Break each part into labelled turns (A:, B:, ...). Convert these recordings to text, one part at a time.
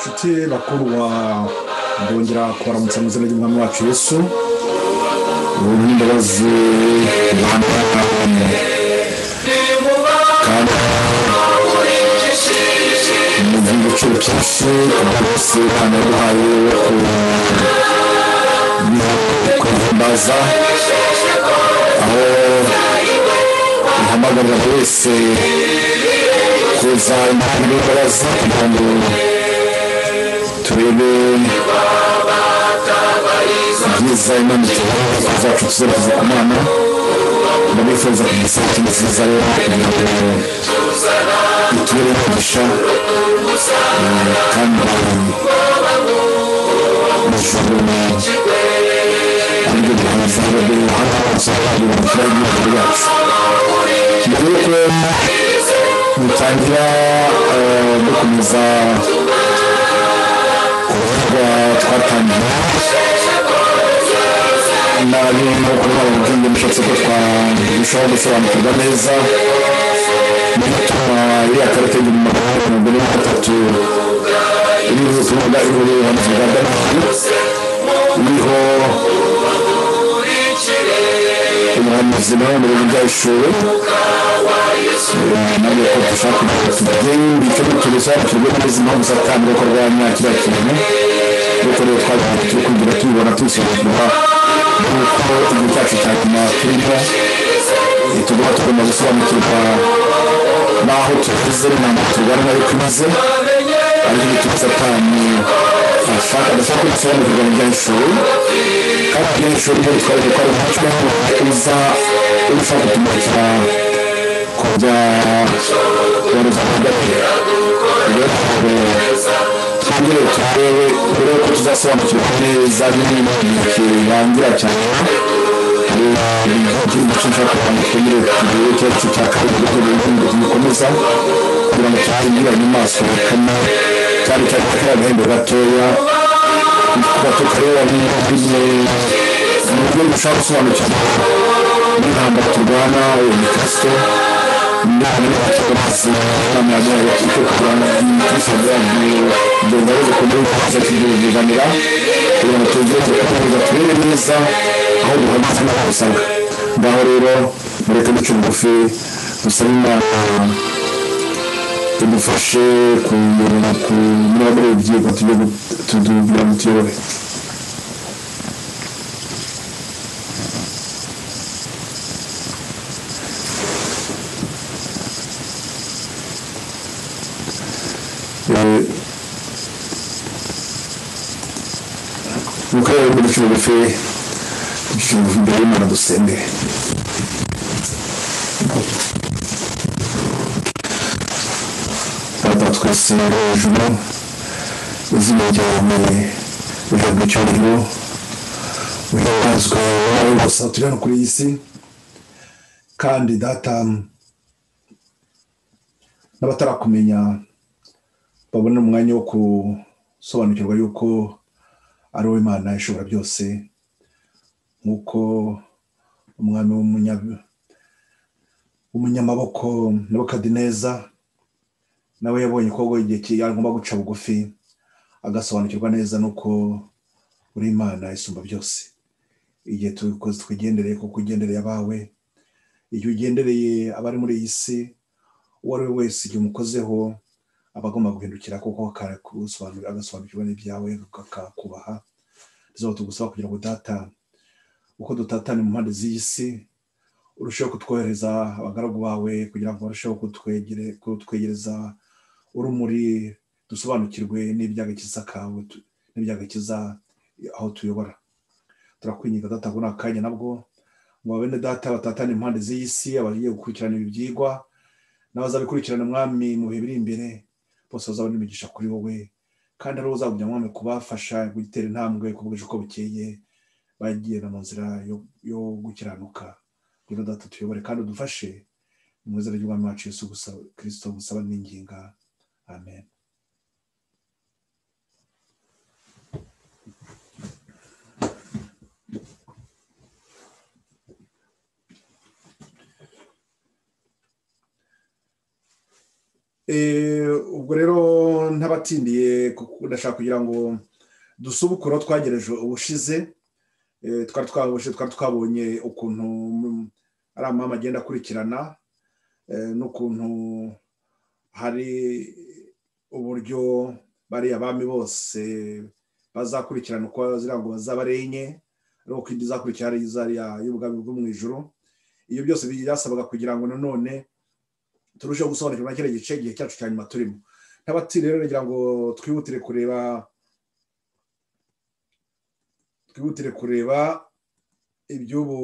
A: inshuti bakuru ndongera kubaramutsa mu izina ry'umwami wacu Yesu. Ubuntu n'imbabazi kandi mu by'igiciro cyinshi bose kandi yaduhaye kwihimbaza, aho ihamagarira buri wese kuza impano n'imbabazi kugira ngo turebe ibyiza Imana ituha zacu tuzerekeje ku Mana. Ndabifuza kugira ikintu cyiza rero kugira ngo itubere umugisha kandi n'ijuru aribyo duhaza hano hose mu kirere cyacu. Mbere yuko dutangira dukomeza kuvuga twatangira nabi no kuba ubwenge mushatse ko twabishaho gusobanukirwa neza n'ituma iriya karita y'ibihumbi magana abiri na gatatu iriho ubutumwa ubuhanzi bwa Daniyeli, iriho umuhanuzi nawe mu bintu by'ishuri nawe ko dushaka kugira tugende icyo tubisobanukirwe neza impamvu Satani ari kurwanya kiriya kintu, nuko rero twabaye turi kugira tubibona tubisobanukirwa nuko igihe cyacu cya nyuma turimo tugomba gusobanukirwa n'aho tugeze n'intambara turwana nayo tumaze, ariko igituma Satani adashaka ko dusobanukirwa mu by'ishuri, kandi iby'ishuri byo twari gukora umuco uza ushaka kutumurikira ku bya twongere turebe mbere yuko tuzasobanukirwa neza n'ibintu birangira cyane. Hari igihe nshaka kugira twongere turebe icyacu cya kabiri n'ibindi bikomeza kugira ngo tuhangirane amaso kama cyane cyane kariya gahembe gatoya kuba tukareba n'ibintu mu buryo dushaka gusobanukirwa n'intambara turwana ni Kristo n'ahantu h'abakiranutsi n'ahantu h'abakiranutsi ndetse zikomeye kuza kubiganira kugira ngo tugeze turebe neza aho duhagaze n'aho dusanga. Ngaho rero mureke duce bugufi dusabe Imana idufashe kuyobora muri ibyigwa tugira ngo tuyobore. Nuko rero duce bugufi imbere y'Imana dusenge. Data twese hejuru, izina ryawe rihabwa icyubahiro, uhimbazwe wowe gusa turi hano kuri iyi si, kandi Data n'abatarakumenya babona umwanya wo gusobanukirwa yuko ari wowe Imana ishobora byose, nk'uko umwami w'umunyamaboko Nebukadineza nawe yabonye ko igihe agomba guca bugufi agasobanukirwa neza nuko uri Imana isumba byose. Igihe twigendereye kuko ugendereye abawe, igihe ugendereye abari muri iyi si, uwo ari we wese igihe umukozeho aba agomba guhindukira kuko agasobanukirwa n'ibyawe akakubaha. Nizo tugusaba kugira ngo Data uko dutatane mu mpande z'iyi si urusheho kutwohereza abagaragu bawe kugira ngo barusheho kutwegereza urumuri dusobanukirwe n'iby'agakiza kawe n'iby'agakiza aho tuyobora. Turakwinginga Data ngo n'akanya nabwo ngo bene Data batatane impande z'iyi si, abagiye gukurikirana ibi byigwa n'abazabikurikirana Mwami mu bihe biri imbere, bose bazabona imigisha kuri wowe, kandi ari uzagumya Mwami kubafasha gutera intambwe ku bwije uko bukeye bagiye mu nzira yo gukiranuka. Ngwino Data tuyobore kandi udufashe mu izina ry'Umwami wacu Yesu Kristo gusaba n'inginga. Amen. ubwo rero ntabatindiye ndashaka kugira ngo dusubukure twagereje ubushize twari twabonye ukuntu ari amama agenda akurikirana n'ukuntu hari uburyo bariya bami bose bazakurikirana uko zira ngo bazaba ari enye ariko izakurikira ari izariya y'ubwami bwo mu ijuru. Iyo byose byasabaga kugira ngo nanone turusheho gusobanukirwa na kiriya gice igihe cyacu cya nyuma turimo. Ntabatiri rero ngira ngo twihutire kureba iby'ubu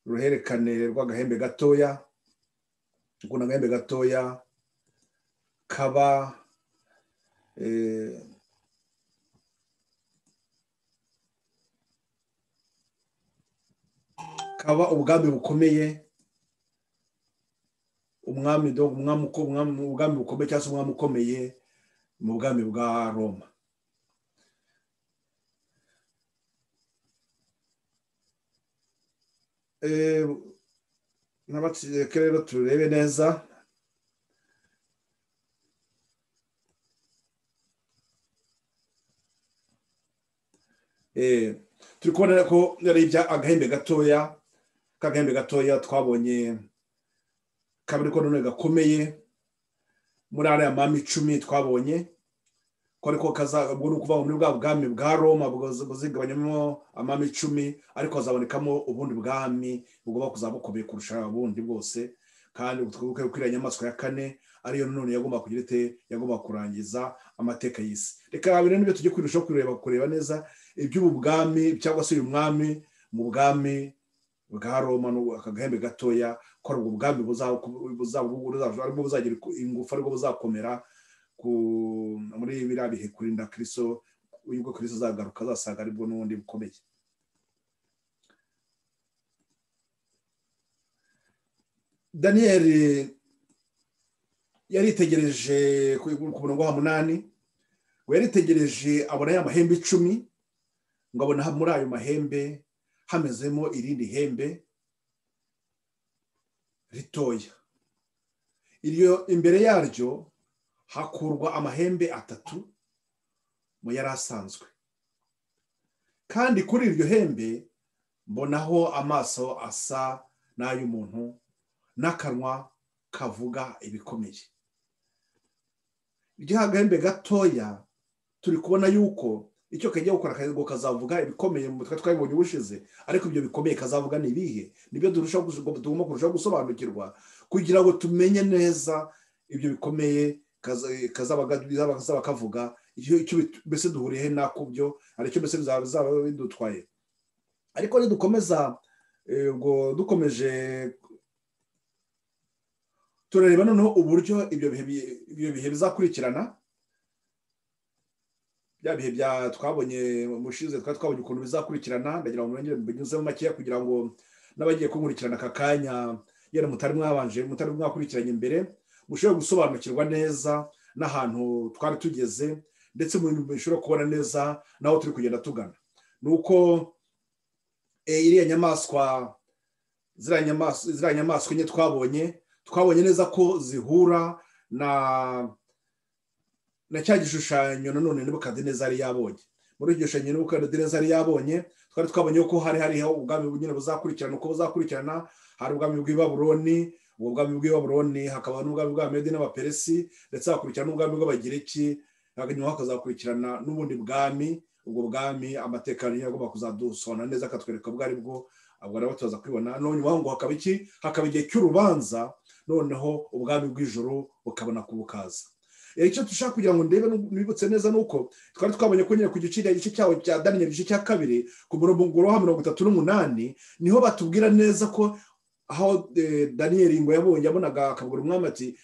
A: ruherekane rw'agahembe gatoya, ukuntu agahembe gatoya kaba ubwami bukomeye, ubwami bukomeye cyangwa se umwami ukomeye mu bwami bwa Roma. N'abatsireke rero turebe neza turi kubona ko yari agahembe gatoya, k'agahembe gatoya twabonye kabiri ko none gakomeye muri ariya mami 10 twabonye ko ariko ubwo ni ukuvuga muri bwa bwami bwa Roma buzigabanyamo amami 10 ariko hazabonekamo ubundi bwami bugomba kuzabukomeye kurusha ubundi bwose. Kandi twibuke ko iriya nyamaswa ya 4 ariyo none yagomba kugira yagomba kurangiza amateka y'isi. Reka abiri n'ibyo tujye kwirushaho kureba neza iby'ubu bwami cyangwa se uyu mwami mu bwami bwa Roma n'akagahembe gatoya ko ari ubwami buzagira ingufu ariko buzakomera muri biriya bihe kurinda Kristo, ubwo Kristo azagaruka azasaga aribwo n'ubundi bukomeye. Daniyeli yaritegereje ku murongo wa 8 ngo yaritegereje abona ya mahembe 10 ngo abona muri ayo mahembe hamezemo irindi hembe ritoya, iryo imbere yaryo hakurwa amahembe 3 mu yari asanzwe, kandi kuri iryo hembe mbonaho amaso asa n'ay'umuntu n'akanwa kavuga ibikomeye. Iryo agahembe gatoya turi kubona yuko icyo kagiye gukora kazavuga ibikomeye mu mutwe twabibonye ubushize, ariko ibyo bikomeye kazavuga ni ibihe? Nibyo tugomba kurushaho gusobanukirwa kugira ngo tumenye neza ibyo bikomeye kazaba kavuga icyo mbese duhuriye nako byo aricyo mbese bizaba bidutwaye. Ariko nidukomeza ubwo dukomeje turareba noneho uburyo ibyo bihe bizakurikirana, bya bihe bya twabonye mushize twabonye ukuntu bizakurikirana. Ndagira ngo mwongere binyuzemo makeya kugira ngo n'abagiye kunkurikirana aka kanya yera mutari mwakurikiranye imbere mushobora gusobanukirwa neza n'ahantu twari tugeze, ndetse mu bintu bishobora kubona neza naho turi kugenda tugana. Nuko iriya nyamaswa ziriya nyamaswa enye twabonye neza ko zihura na cya gishushanyo nanone Nebukadineza yari yabonye. Muri iryo gishushanyo Nebukadineza yari yabonye twari twabonye ko hariho ubwami bunyine buzakurikirana. Uko buzakurikirana hari ubwami bw'i Babuloni, ubwo bwami bw'i Babuloni hakaba n'ubwami bwa Medi n'Abaperesi, ndetse hakurikirana n'ubwami bw'Abagiriki, hanyuma hakazakurikirana n'ubundi bwami. Ubwo bwami amateka agomba kuzadusobanura neza akatwereka ubwo ari bwo, ubwo rero tuza kwibona none ngo hakaba igihe cy'urubanza, noneho ubwami bw'ijuru bukabona kubukaza. Icyo dushaka kugira ngo ndebe nibutse neza nuko twari twabonye ko nyine ku gice cyawo cya Daniel igice cya 2 ku murongo wa 38 niho batubwira neza ko aho Daniel ngo yabonaga akabwira umwami ati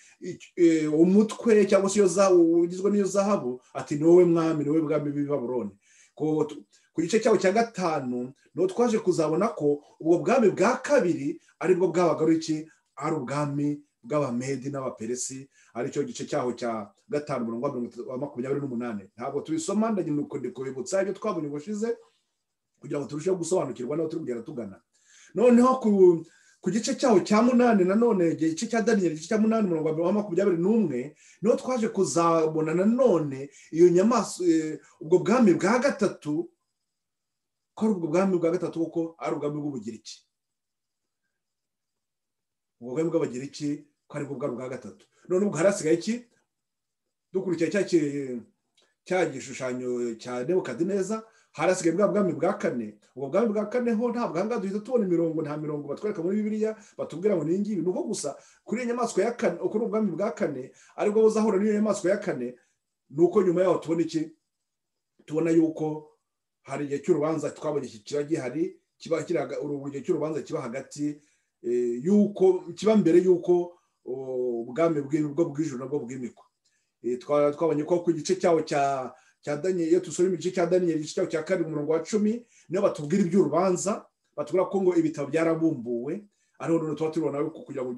A: umutwe cyangwa se ugizwe n'iyo zahabu ati ni wowe mwami, ni wowe bwami bw'i Babuloni. Ku gice cyawo cya 5 no twaje kuzabona ko ubwo bwami bwa 2 aribwo bwabaga ari ubwami bw'Abamedi n'Abaperesi, aricyo gice cyaho cya 5 murongo wa 28. Ntabwo tubisoma, ndagira uko ndikubibutsa ibyo twabonye ubushize kugira ngo turusheho gusobanukirwa naho turi kugera tugana. Noneho ku gice cyaho cya munani nanone igice cya Daniyeli igice cya munani umurongo wa 21 niho twaje kuzabona nanone iyo nyamaswa ubwo bwami bwa gatatu ko ari ubwo bwami bwa gatatu kuko ari ubwami bw'Ubugiriki. Ubwo bwami bw'Abagiriki ko ari ubwo bwa gatatu. None ubwo harasigaye iki dukurikiye cya gishushanyo cya Nebukadineza, harasigaye bwa bwami bwa kane. Ubwo bwami bwa kane ho ntabwo hanga duhita tubona imirongo, nta mirongo batwereka muri Bibiliya batubwira ngo ningibi, nuko gusa kuri inyamaswa ya kane, kuri ubwami bwa kane aribwo buzahura n'iyo nyamaswa ya kane. Nuko nyuma yaho tubona iki, tubona yuko hari igihe cy'urubanza twabonye kiba gihari, kiba kiraga urugihe cy'urubanza kiba hagati yuko kiba mbere yuko ubwami bwo bw'ijuru nabwo bwimikwa. Twabonye ko ku gice cyawo cya Daniyeli, iyo tusoma igice cya Daniyeli igice cyawo cya 7 umurongo wa 10 niyo batubwira iby'urubanza, batubwira ko ngo ibitabo byarabumbuwe, ariho none tuba tubona kugira ngo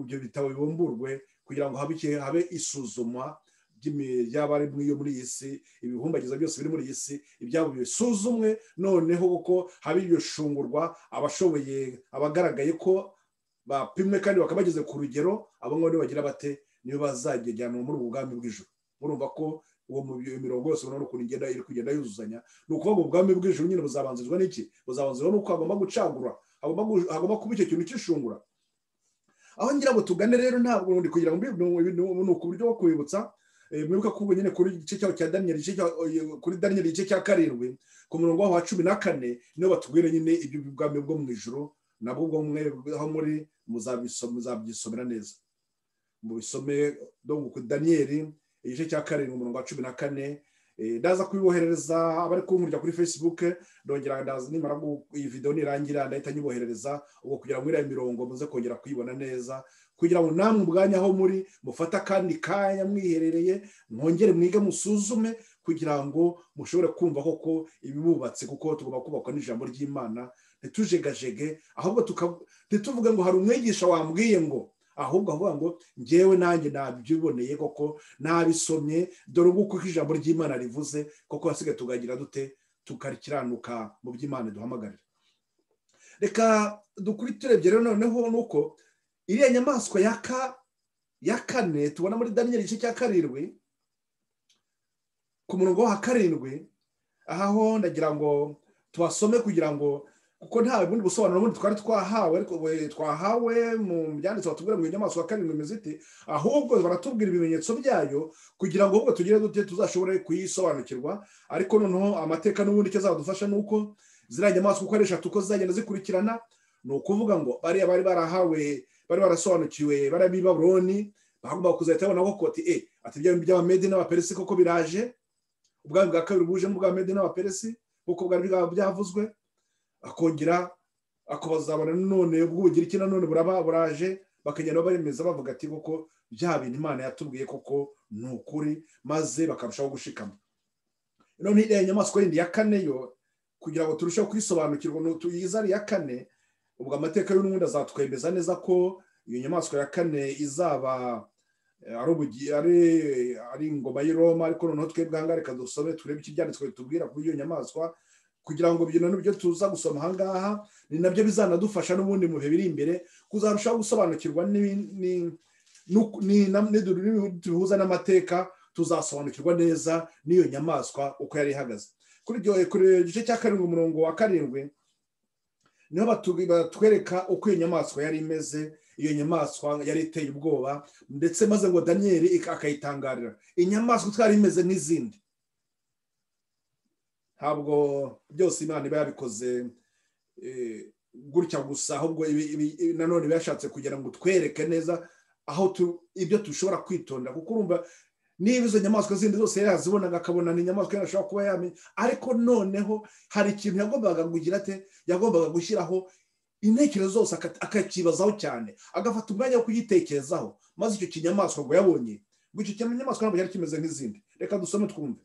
A: ibyo bitabo bibumburwe kugira ngo habe isuzumwa ry'abari muri iyi si, ibihumbagiza byose biri muri iyi si ibyabo bisuzumwe, noneho kuko habe iyo shungurwa abashoboye abagaragaye ko bapimwe kandi bakabageze ku rugero, abo ngabo bagira bate niyo bazajyana muri ubu bwami bw'ijuru. Murumva ko uwo mirongo yose ubona ukuntu iri kugenda yuzuzanya. Ni ukuvuga ubwami bw'ijuru nyine buzabanzirizwa n'iki? Buzabanzirizwa n'uko hagomba gucagura, hagomba kuba icyo kintu cy'ishungura. Aho ngira ngo tugane rero ntabwo ndi kugira ngo ni uburyo bwo kubibutsa. Mwibuka ko nyine kuri igice cyawo cya Daniyeli kuri Daniyeli igice cya 7 ku murongo wa 14 niyo batubwira nyine ibyo bwami bwo mu ijuru, nabwo bwo mwe aho muri muzabyisomera neza. Mu bisome donc ku Daniyeli igice cya 7 umurongo wa 14. Ndaza kubiboherereza abari kunkurya kuri Facebook, ndongera ndaza nimara iyi video nirangira ndahita nyiboherereza ubwo kugira ngo iriya mirongo muze kongera kuyibona neza, kugira ngo namwe ubwanya aho muri mufata kandi kanya mwiherereye mwongere mwige musuzume kugira ngo mushobore kumva koko ibibubatse, kuko tugomba kubakwa n'ijambo ry'Imana, ntitujegajege ahubwo ntituvuge ngo hari umwigisha wambwiye ngo, ahubwo avuga ngo ngewe nanjye nabyiboneye koko nabisomye, dore uko ijambo ry'Imana rivuze koko hasigaye tugagira dute tukarikiranuka mu by'Imana duhamagarira. Reka turebye rero noneho nuko iriya nyamaswa ya kane tubona muri Daniyeli igice cya 7 ku murongo wa 7, aho ndagira ngo tubasome kugira ngo, kuko nta bundi busobanuro bundi twari twahawe, ariko twahawe mu byanditswe batubwira ngo inyamaswa ya karindwi imeze ite, ahubwo baratubwira ibimenyetso byayo kugira ngo ahubwo tugire dute tuzashobore kuyisobanukirwa. Ariko noneho amateka n'ubundi icyo azadufasha nuko ziriya nyamaswa uko ari 3 uko zagenda zikurikirana, ni ukuvuga ngo bari barahawe, bari barasobanukiwe bari Babuloni, bagomba kuzahita babona ko ati by'Abamedi n'Abaperesi koko biraje, ubwami bwa kabiri buje mu bw'Abamedi n'Abaperesi kuko bwari byavuzwe, akongera akabazabana none ubw'Ubugiriki nanone buraje, bakagenda baremeza bavuga ati koko bya bintu Imana yatubwiye koko ni ukuri, maze bakarushaho gushikama. None iyi nyamaswa yindi ya kane yo kugira ngo turusheho kwisobanukirwa tuyizari ya kane, ubwo amateka y'ubundi azatwemeza neza ko iyo nyamaswa ya kane izaba ari ingoma y'i Roma. Ariko noneho twebwe aha ngaha reka dusome turebe iki byanditswe tubwira kuri iyo nyamaswa, kugira ngo ibyo nabyo tuza gusoma aha ngaha ni nabyo bizanadufasha n'ubundi mu bihe biri imbere kuzarushaho gusobanukirwa tubihuza n'amateka, tuzasobanukirwa neza n'iyo nyamaswa uko yari ihagaze. Kuri igice cya 7 umurongo wa 7 niho batwereka uko iyo nyamaswa yari imeze. Iyo nyamaswa yari iteye ubwoba, ndetse maze ngo Daniyeli akayitangarira, inyamaswa twari imeze n'izindi. Ntabwo byose Imana iba yabikoze gutya gusa, ahubwo nanone byashatse kugira ngo twereke neza aho ibyo dushobora kwitonda, kuko urumva niba izo nyamaswa zindi zose yazibonaga akabona ni inyamaswa yarashobora kuba yamenye, ariko noneho hari ikintu yagombaga kugira ate, yagombaga gushyiraho intekerezo zose akakibazaho cyane, agafata umwanya wo kuyitekerezaho, maze icyo kinyamaswa ngo yabonye ngo icyo kinyamaswa ntabwo cyari kimeze nk'izindi. Reka dusome twumve.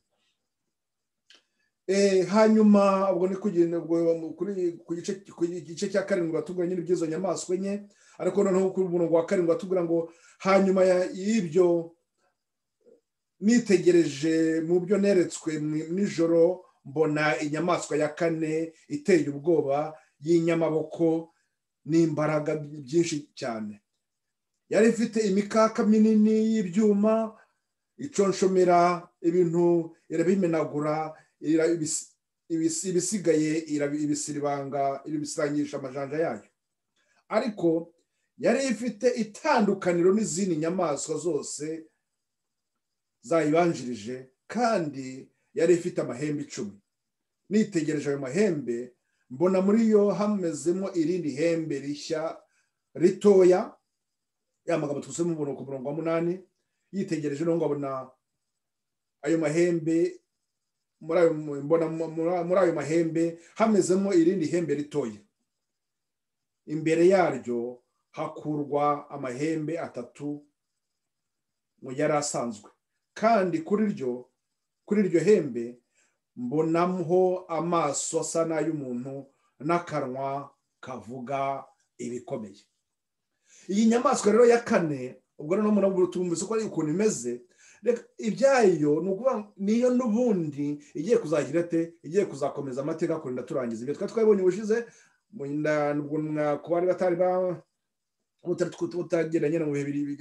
A: Hanyuma ubwo ni kugenda ku gice cya 7 batubwira nyine ibyizo nyamaswa enye, ariko noneho ku murongo wa 7 batubwira ngo hanyuma y'ibyo nitegereje mu byo neretswe nijoro, mbona inyamaswa ya kane iteye ubwoba y'inyamaboko n'imbaraga byinshi cyane. Yari ifite imikaka minini y'ibyuma iconshomera ibintu irabimenagura, ibisigaye ibisirangisha amajanja yayo. Ariko yari ifite itandukaniro n'izindi nyamaswa zose zayibanjirije, kandi yari ifite amahembe 10. Nitegereje ayo mahembe, mbona muri yo hamezemo irindi hembe rishya ritoya, ya magambo twusemo ku murongo wa 8. Yitegereje no ngabona ayo mahembe, muri ayo mahembe hamezemo irindi hembe ritoya. Imbere yaryo hakurwa amahembe 3 mu yari asanzwe, kandi kuri iryo hembe mbonamho amaso asa n'ay'umuntu n'akanwa kavuga ibikomeye. Iyi nyamaswa rero ya kane, ubwo no munabwo tumvise ko ari ukuntu imeze, ibyayo niyo n'ubundi igiye kuzagira igiye kuzakomeza amateka kurinda turangiza ibyo twabonye ubushize ku bari batari utageranye mu bihe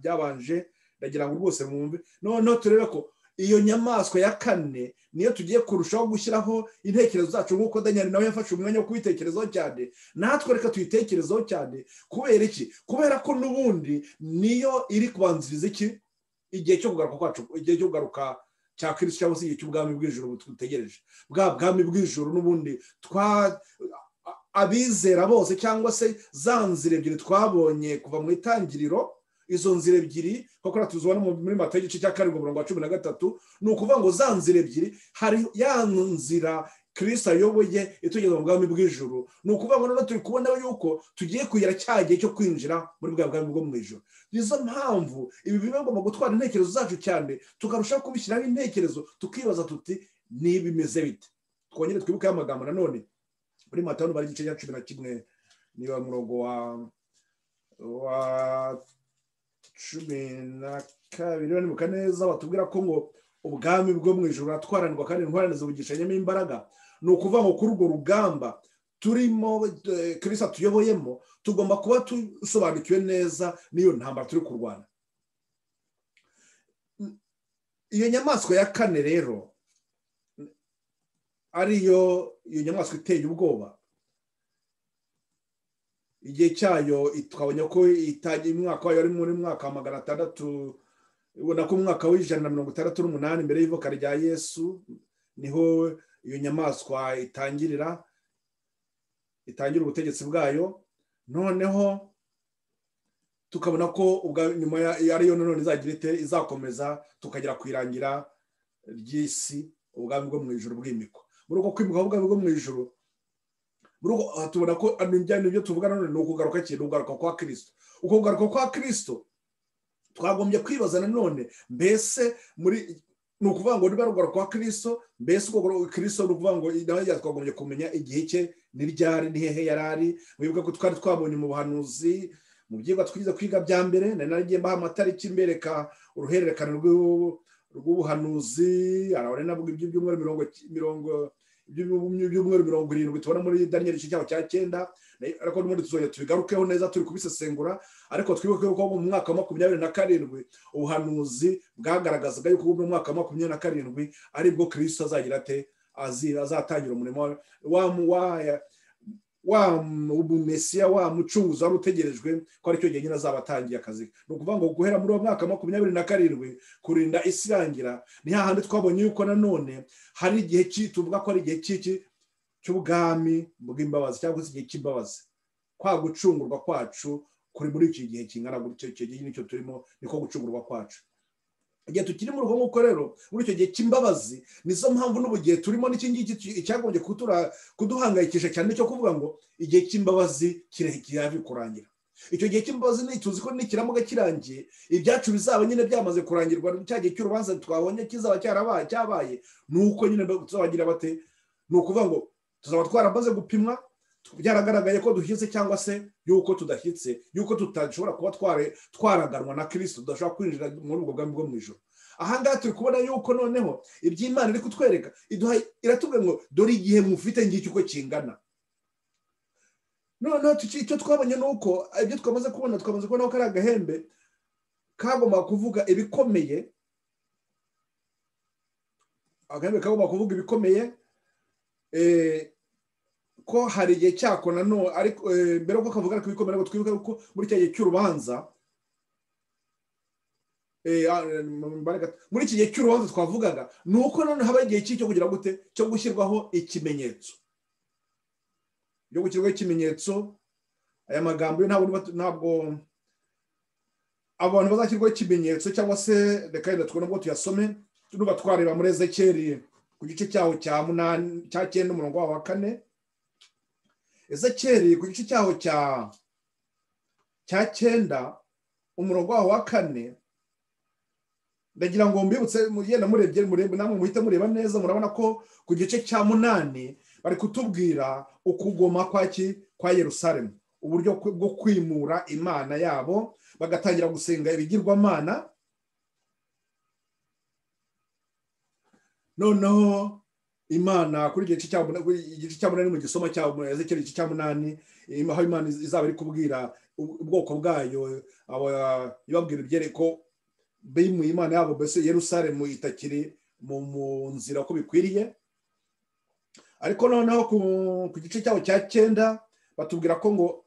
A: byabanje. Ndagira ngo rwose mwumve noneho turebe ko iyo nyamaswa ya kane niyo tugiye kurushaho gushyiraho intekerezo zacu, nk'uko Daniel nawe yafashe umwanya wo kubitekerezaho cyane. Natwe reka tuyitekerezaho cyane. Kubera iki? Kubera ko n'ubundi niyo iri kubanziriza igihe cyo kugaruka kwacu, igihe cyo kugaruka cya Kristo, cyangwa se igihe cy'ubwami bw'ijuru dutegereje. Bwa bwami bw'ijuru n'ubundi abizera bose, cyangwa se za nzira ebyiri twabonye kuva mu itangiriro. Izo nzira ebyiri kuko natuzubona muri Matayo igice cya 7:13, ni ukuvuga ngo za nzira ebyiri, hari ya nzira Kristo ayoboye itugeza mu bwami bw'ijuru. Ni ukuvuga ngo none turi kubona yuko tugiye kugera cya gihe cyo kwinjira muri bwa bwami bwo mu ijuru. Nizo mpamvu ibi bigomba gutwara intekerezo zacu cyane, tukarushaho kubishyiraho intekerezo, tukibaza tuti nibimeze bite. Twongere twibuke amagambo nanone muri Matayo igice cya 11 niba murongo wa 12 nibuka neza, batubwira ko ngo ubwami bwo mu ijuru ratwaranirwa kandi intwarane zibugishanyemo imbaraga. Ni ukuvuga ngo kuri urwo rugamba turimo Kristo tuyoboyemo, tugomba kuba tusobanukiwe neza n'iyo ntambara turi kurwana. Iyo nyamaswa ya kane rero ariyo iyo nyamaswa iteye ubwoba. Igihe cyayo twabonye ko itagiye umwaka wayo ari muri mwaka wa 600, ubona ko umwaka wa 168 mbere y'ivuka rya Yesu niho iyo nyamaswa itangira ubutegetsi bwayo. Noneho tukabona ko nyuma ariyo none izakomeza tukagera kwirangira ry'isi, ubwami bwo mu ijuru bwimikwa. Muri uko kwimikwa ubwami bwo mu ijuru, tubona ko ibyo tuvuga none ni ukugaruka kwa Kristo. Uko kugaruka kwa Kristo twagombye kwibaza nanone, mbese ni ukuvuga ngo niba rugaruka kwa Kristo, mbese uko Kristo ni ukuvuga ngo twagombye kumenya igihe cye ni ryari, ni hehe yari ari. Mwibuka ko twari twabonye mu buhanuzi, mu byigwa twize kwiga bya mbere, nari mbaha amatariki mbereka uruhererekane rw'ubuhanuzi. Arabone navuga ibyumweru 70 tubona muri Daniel igice cyaho cya 9, ariko n'ubundi tuzongera tubigarukeho neza turi kubisesengura. Ariko twibuke ko mu mwaka wa 27 ubuhanuzi bwagaragazaga yuko mu mwaka wa 27 aribwo Kristo azagira azatangira umurimo wa Mesiya, wa mucunguzi wari utegerejwe ko aricyo gihe nyine azabatangiye akazi. Ni ukuvuga ngo guhera muri uwo mwaka wa 27 kurinda isi irangira, ni hahandi twabonye yuko nanone hari igihe tuvuga ko ari igihe cy'ubwami bw'imbabazi, cyangwa se igihe cy'imbabazi. Kwa gucungurwa kwacu kuri muri iki gihe kingana gutyo, icyo gihe nicyo turimo, niko gucungurwa kwacu. Igihe tukiri mu rugo nk'uko rero muri icyo gihe cy'imbabazi, nizo mpamvu n'ubugihe turimo n'iki ngiki cyagombye kuduhangayikisha cyane, cyo kuvuga ngo igihe cy'imbabazi kihafi kurangira. Icyo gihe cy'imbabazi tuzi ko nikiramuga kirangiye, ibyacu bizaba nyine byamaze kurangirwa. Cya gihe cy'urubanza twabonye kizaba cyabaye, nuko nyine tuzabagira bate, ni ukuvuga ngo tuzaba twaramaze gupimwa, byaragaragaye ko duhitse cyangwa se yuko tudashyitse, yuko tutashobora kuba twaraganwa na Kristo, tudashobora kwinjira muri ubwo bwami bwo mu ijuru. Aha ngaha turi kubona yuko noneho iby'Imana iri kutwereka, iratubwira ngo dore igihe mufite ngiki uko kingana. noneho icyo twabonye ni uko ibyo twamaze kubona ko kari agahembe kagomba kuvuga ibikomeye, agahembe kagomba kuvuga ibikomeye, ko hari igihe cyako nanone, ariko mbere yuko kavuga ko ibikomeye, ntabwo twibuke ko muri cya gihe cy'urubanza, muri iki gihe cy'urubanza twavugaga, ni uko nanone haba igihe cyo kugira gute, cyo gushyirwaho ikimenyetso, yo gushyirwaho ikimenyetso. Aya magambo ntabwo abantu bazashyirwaho ikimenyetso, cyangwa se reka yenda twone ngo tuyasome, tunuba twareba muri Ezekiyeli ku gice cyaho cya 9 umurongo wa 4. Ezekiyeli ku gice cyaho cya 9 umurongo wa 4, ndagira ngo mbibutse mugenda murebye namwe muhite mureba neza, murabona ko ku gice cya 8 bari kutubwira ukugoma kwa Yerusalemu, uburyo bwo kwimura imana yabo bagatangira gusenga ibigirwamana. Noneho imana kuri igice cya 8 mu gisoma cya Ezekiyeli igice cya 8, aho imana izaba iri kubwira ubwoko bwayo, ibabwira ibyereko bimuye imana yabo, mbese Yerusalemu itakiri mu nzira ko bikwiriye. Ariko noneho ku gice cyaho cya 9 batubwira ko ngo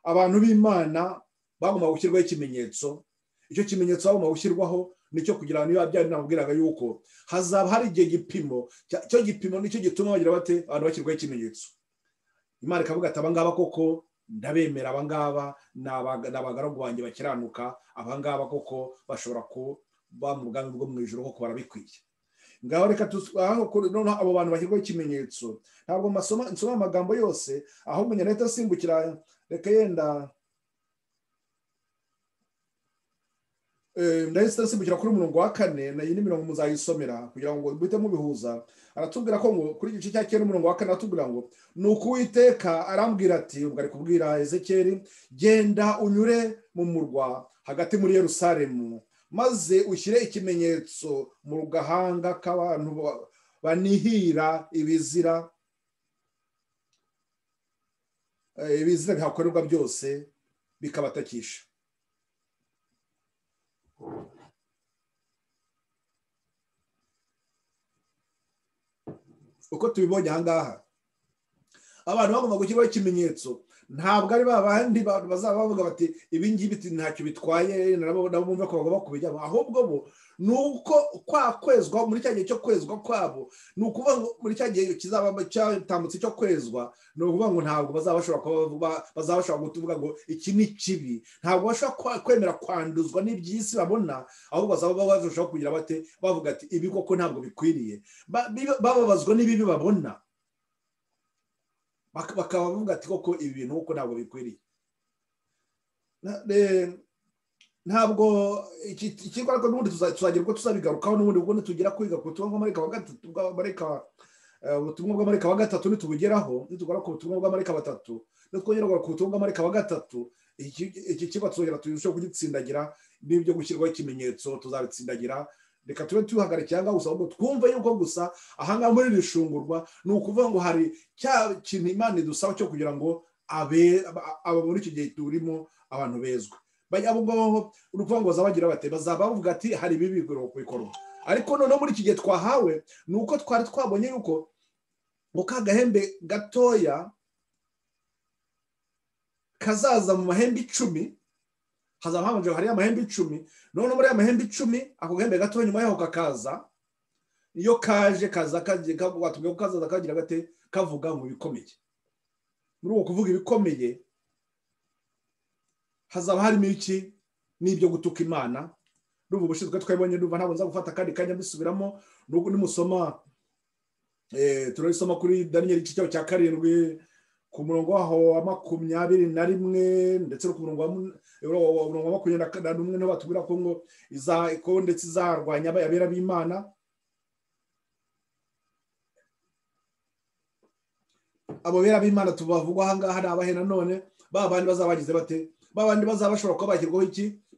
A: abantu b'Imana bagomba gushyirwaho ikimenyetso. Icyo kimenyetso bagomba gushyirwaho nicyo kugira ngo niba byari nabwiraga yuko hazaba hari igihe gipimo, cyo gipimo nicyo gituma bagira bate abantu bashyirwaho ikimenyetso. Imana ikavuga ati abangaba koko ndabemera, abangaba n'abagaragu banjye bakiranuka, abangaba koko bashobora kuba mu bwami bwo mu ijuru koko barabikwiye. Ngaho reka noneho abo bantu bashyirwaho ikimenyetso, ntabwo nsoma amagambo yose, ahubwo nyine leta asimbukira, reka yenda ndahise asimbukira kuri umurongo wa 4, nayo ni mirongo muzayisomera kugira ngo muhite mubihuza. Aratubwira ko ngo kuri igice cya 9 umurongo wa 4 aratubwira ngo nuko Uwiteka arambwira ati, ubwo ari kubwira Ezekiyeli, genda unyure mu murwa hagati muri Yerusalemu, maze ushyire ikimenyetso mu gahanga k'abantu banihira ibizira bihakorerwa byose bikabatakisha. Uko tubibonye ahangaha, abantu bagomba gushyirwaho ikimenyetso, ntabwo ari babandi bazaba bavuga bati ibi ngibi ntacyo bitwaye, nabo bumva ko bagomba kubijyamo, ahubwo bo nuko kwezwa muri cya gihe cyo kwezwa kwabo, ni ukuvuga ngo muri cya gihe kizaba cyatambutse cyo kwezwa, ni ukuvuga ngo ntabwo bazabashobora kuvuga ngo iki ni kibi, ntabwo bashobora kwemera kwanduzwa n'iby'isi babona, ahubwo bazaba bazashobora kugira bate bavuga ati ibi koko ntabwo bikwiriye, bababazwa n'ibibi babona, bakaba bavuga ati koko ibi bintu koko ntabwo bikwiriye. Ntabwo ikigo ariko n'ubundi tuzagira uko tuzabigarukaho n'ubundi ubwo tugera kwiga ku butumwa bw'amarayika wa gatatu, ubutumwa bw'amarayika wa gatatu nitubugeraho, nitugera ku butumwa bw'amarayika wa 3, nitwongera ku butumwa bw'amarayika wa 3, iki kigo tuzongera turusheho kugitsindagira, n'ibyo gushyirwaho ikimenyetso tuzabitsindagira. Reka tube tuhagarikira ngaho gusa, ahubwo twumve yuko gusa ahangaha muri iri shungurwa ni ukuvuga ngo hari cya kintu Imana idusaba cyo kugira ngo aba muri iki gihe turimo abantu bezwe. Abo ngabo ni ukuvuga ngo bazabagira bate, bazaba bavuga ati hari ibibi bikorwa. Ariko noneho muri iki gihe twahawe ni uko twari twabonye yuko ngo ka gahembe gatoya kazaza mu mahembe 10, hazaba habanje hari amahembe 10, none muri amahembe 10 ako gahembe gato nyuma yaho kakaza, iyo kaje batubwiye ko kazaza kagira gate kavuga mu bikomeye. Muri uko kuvuga ibikomeye hazaba harimo iki n'ibyo gutuka Imana. N'ubu bushizwe twabonye, ndumva ntabwo nza gufata kandi kanya mbisubiramo, n'ubwo nimusoma turabisoma kuri Daniel igice cya 7 ku murongo waho wa 21 ndetse no ku murongo wa 21 niho batubwira ko ngo ndetse izarwanya abera b'Imana. Abo bera b'Imana tubavugwa ahangaha ni abahe nanone? Babandi bazabagize bate? Babandi bazaba bashobora kuba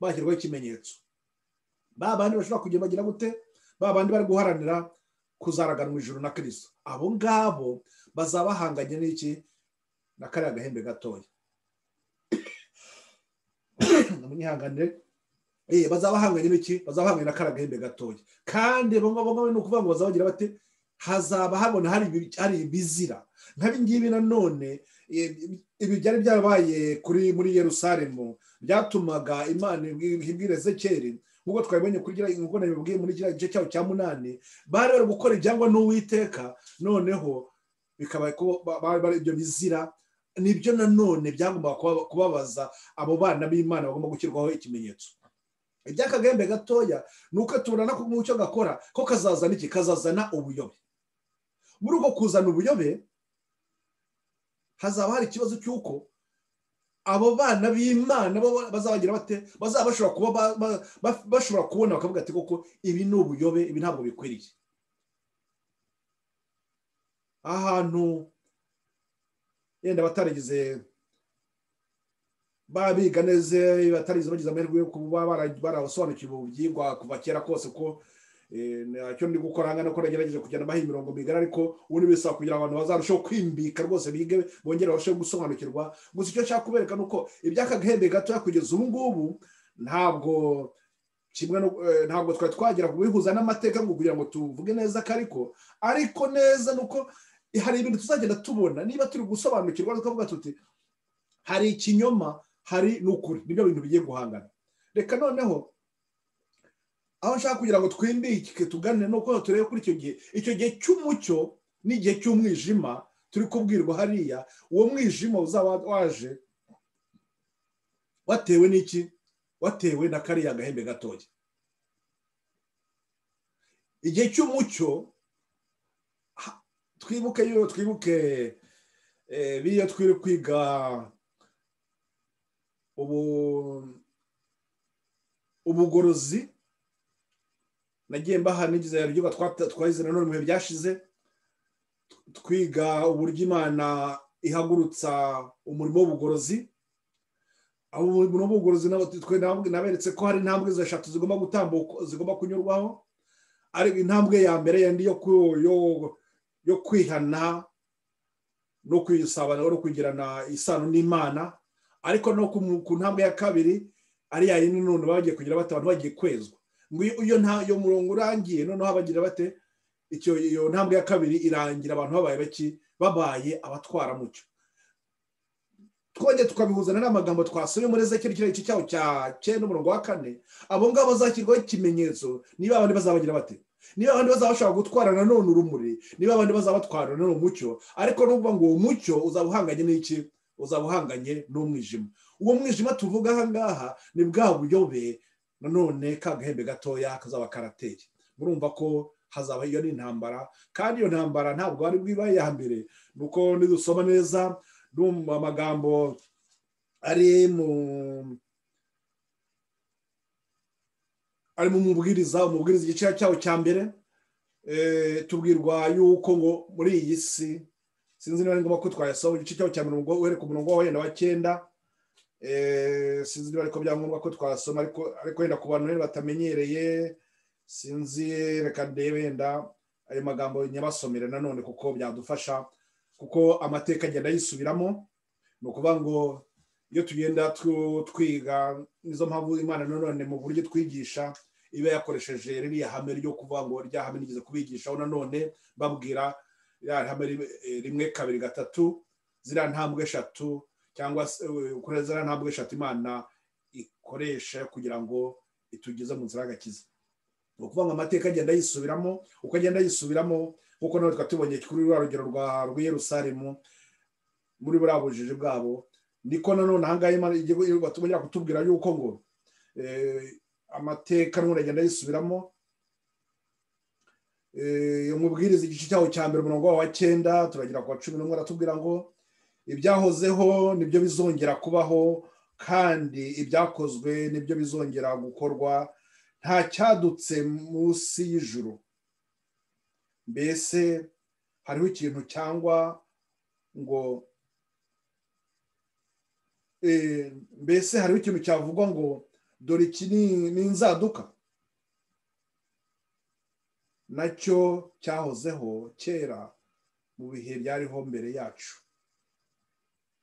A: bashyirwaho ikimenyetso, babandi bashobora kugira bagira gute, babandi bari guharanira kuzaragana mu ijuru na Kristo. Abo ngabo bazaba bahanganye n'iki na kariya gahembe gatoya. munyihanganire bazaba bahanganye n'iki bazaba bahanganye na karagahembe gatoya kandi abo ngabo ni ukuvuga ngo bazabagira bate hazaba habona hari ibizira nk'ibingibi nanone ibi byari byabaye muri Yerusalemu byatumaga Imana ibwira Ezekiyeli nk'uko twabibonye nk'uko nabibwiye muri kiriya gice cyaho cya 8 bari bari gukora ibyangwa n'Uwiteka noneho bikaba ko bari ibyo bizira nibyo nanone byagomba kubabaza abo bana b'Imana bagomba gukirwaho ikimenyetso iby'akagahembe gatoya nuko tubona ko mu cyo gakora ko kazazana iki kazazana ubuyobe muri uko kuzana ubuyobe hazaba hari ikibazo cy'uko abo bana b'Imana bazabagira bate bazaba bashobora kuba bashobora kubona bakavuga ati koko ibi ni ubuyobe ibi ntabwo bikwiriye ahantu yenda batarigize babiga neza batarize bagize amahirwe yo kuba barasobanukiwe ububyigwa kuva kera kose ko cyo ndi gukora hanga no nagerageje kujyana bahi mirongo migara ariko ubundi bisaba kugira abantu bazarushaho kwimbika rwose bige bongera bashe gusobanukirwa gusa icyo cyaka kubereka nuko iby'akagahembe gato yakugeza ubu ngubu ntabwo kimwe ntabwo twagira kubihuza n'amateka ngo kugira ngo tuvuge neza ariko neza nuko hari ibintu tuzagenda tubona niba turi gusobanukirwa tukavuga tuti hari ikinyoma hari n'ukuri nibyo bintu bigiye guhangana reka noneho aho nshaka kugira ngo twimbike tugane nuko turebe kuri icyo gihe cy'umucyo n'igihe cy'umwijima turi kubwirwa hariya uwo mwijima uzaba waje watewe n'iki watewe na kariya gahembe gatoya igihe cy'umucyo twibuke biyo twiri kwiga ubugorozi nagiye mbaha nigize yaryo twahize nanone mu bihe byashize twiga uburyo Imana ihagurutsa umurimo w'ubugorozi aho umurimo w'ubugorozi naberetse ko hari intambwe eshatu zigomba gutambuka zigomba kunyurwaho ari intambwe ya mbere yandi yo kwihana no kwisabana no kugirana isano n'Imana ariko no ku ntambwe ya kabiri ari yayindi none bagiye kugira abantu bagiye kwezwa ngo iyo murongo urangiye noneho abagira bate iyo ntambwe ya kabiri irangira abantu babaye abatwara mucyo twongeye tukabihuzana n'amagambo twasuye muri Ezekiyeli iki cyaho cya 9:4 abo ngabo bazakirwaho ikimenyetso niba abandi bazabagira bate niba abandi bazabashaka gutwara nanone urumuri niba abandi bazabatwara nanone umucyo ariko n'ubwo ngo umucyo uzabuhanganye n'iki uzabuhanganye n'umwijima uwo mwijima tuvuga aha ngaha ni bwa buyobe nanone kagahembe gatoya kazaba karateye murumva ko hazaba iyo ni intambara kandi iyo ntambara ntabwo ari bwibaye ya mbere nuko nidusoma neza amagambo ari mu umubwiriza igice cyawo cya mbere tubwirwa yuko ngo muri iyi si sinzi niba ari ngombwa ko twayasoma igice cyawo cya wereka umurongo wa 9 sinzi niba ariko byangombwa ko twasoma ariko wenda ku bantu batamenyereye sinzi reka ndebe wenda ayo magambo nyabasomere nanone kuko byadufasha kuko amateka agenda yisubiramo ni ukuvuga ngo iyo tugenda twiga nizo mpamvu Imana nanone mu buryo twigisha iba yakoresheje ririya hame ryo kuvuga ngo rya hame nigeze kubigishaho nanone babwira hame 1 2 3 ziriya ntambwe 3 cyangwa kuri ziriya ntambwe 3 Imana ikoresha kugira ngo itugeze mu nzira y'agakiza ni ukuvuga ngo amateka agenda yisubiramo uko agenda yisubiramo nkuko none twatubonye kuri rugero rwa Yerusalemu muri burabujije bwabo niko nanone ahangaye batubonera kutubwira yuko ngo amateka none agenda yisubiramo umubwiriza igice cyawo cya mbere umurongo wa 9 turagira ku 11 aratubwira ngo ibyahozeho nibyo bizongera kubaho kandi ibyakozwe nibyo bizongera gukorwa nta cyadutse munsi y'ijuru mbese hariho ikintu cyangwa ngo mbese hariho ikintu cyavugwa ngo dore iki ni inzaduka nacyo cyahozeho kera mu bihe byariho mbere yacu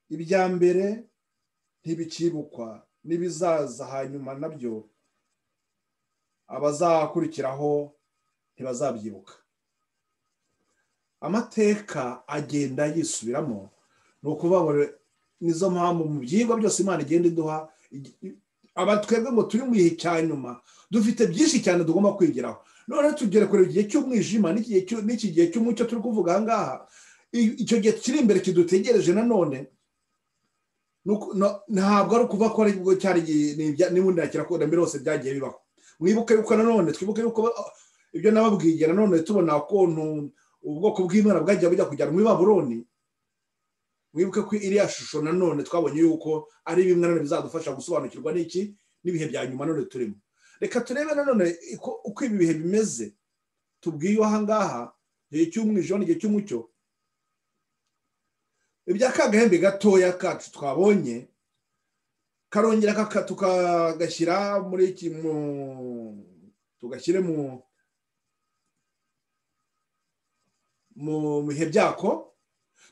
A: ibya mbere ntibikibukwa n'ibizaza hanyuma nabyo abazakurikiraho ntibazabyibuka. Amateka agenda yisubiramo, ni ukuvuga nizo mpamvu mu byigwa byose Imana igenda iduha abatwebwe ngo turi mu gihe cya nyuma dufite byinshi cyane tugomba kwigiraho. None tugere kure igihe cy'umwijima n'iki gihe cy'umucyo turi kuvuga aha ngaha, icyo gihe kiri imbere kidutegereje nanone ntabwo ari ukuva ko aribwo cyari n'ubundi nakira mbere hose byagiye bibaho. Mwibuke yuko nanone twibuke yuko ibyo nababwiye nanone tubona ukuntu ubwoko bw'Imana bwagiye bujya kujyana muri Babuloni. Mwibuke ko iriya shusho nanone twabonye yuko ari bimwe nanone bizadufasha gusobanukirwa n'ibihe bya nyuma none turimo. Reka turebe nanone uko ibi bihe bimeze tubwiye aha ngaha, igihe cy'umwijima n'igihe cy'umucyo. Ibya kagahembe gatoya kacu twabonye karongera tukagashyira muri tugashyire mu bihe byako.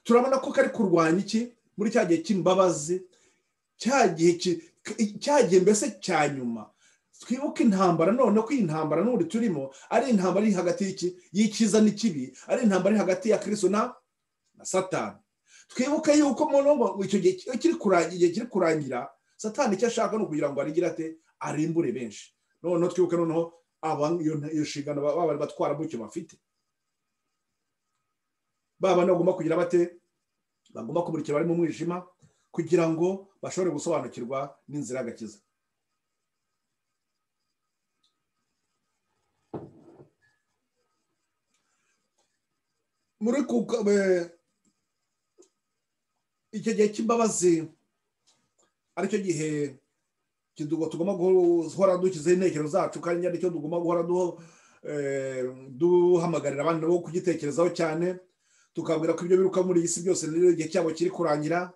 A: Turabona ko kari kurwanya iki muri cya gihe cy'imbabazi, cya gihe mbese cya nyuma. Twibuke intambara none ko iyi ntambara n'ubundi turimo ari intambara iri hagati y'icyiza n'ikibi, ari intambara iri hagati ya Kristo na Satani. Twibuke yuko icyo gihe kiri kurangira Satani icyo ashaka ni ukugira ngo arigire ate arimbure benshi. Noneho twibuke noneho iyo nshingano baba batwara mu cyo bafite, baba bagomba kugira bate, bagomba kumurikira bari mu mwijima kugira ngo bashobore gusobanukirwa n'inzira y'agakiza. Muri icyo gihe cy'imbabazi aricyo gihe tugomba guhora dukizeho intekerezo zacu, kandi aricyo tugomba guhora duhamagarira abandi bo kugitekerezaho cyane, tukabwira ko ibyo biruka muri iyi si byose rero igihe cyabo kiri kurangira,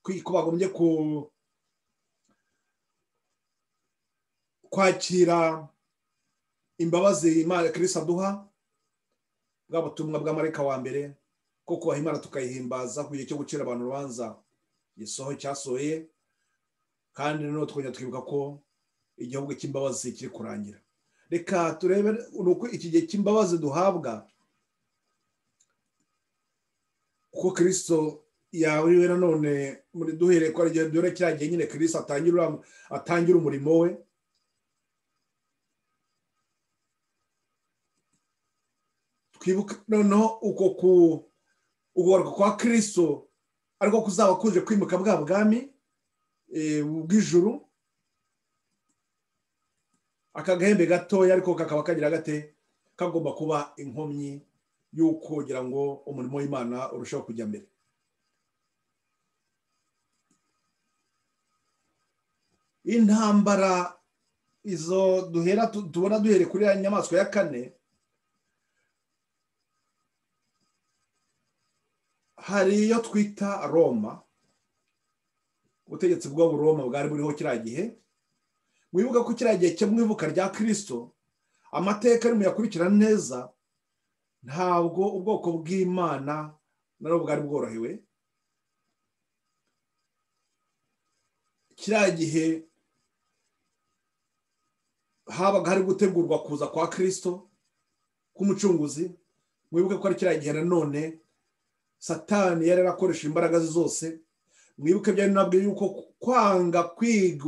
A: ko bagombye kwakira imbabazi Imana Kristo aduha, bwa butumwa bwa marayika wa mbere ko kubaha Imana tukayihimbaza ku gihe cyo gucira abantu urubanza cyasohoye. Kandi noneho twongera twibuka ko igihugu cy'imbabazi kiri kurangira. Reka turebe uko iki gihe cy'imbabazi duhabwa, uko Kristo yahuriwe nanone muri duhereye ko ari dore kiriya gihe nyine Kristo atangira umurimo we. Twibuke noneho uko kugaruka kwa Kristo ariko kuzaba kuje kwimuka bwa bwami bw'ijuru. Akagahembe gatoya ariko kakaba kagira gate, kagomba kuba inkomyi y'uko kugira ngo umurimo w'Imana urusheho kujya mbere. Intambara izo tubona duhere kuri ya nyamaswa ya kane, hari iyo twita Roma, ubutegetsi bwa Roma bwari buriho kiriya gihe. Mwibuka ko kiriya gihe cy'umwibuka rya Kristo amateka ari muyakurikirana neza, ntabwo ubwoko bw'Imana naro bwari bworohewe. Kiriya gihe habaga hari gutegurwa kuza kwa Kristo k'umucunguzi. Mwibuke ko ari kiriya gihe nanone Satani yari arakoresha imbaraga zose. Mwibuke byari nabwiye yuko kwanga kwiga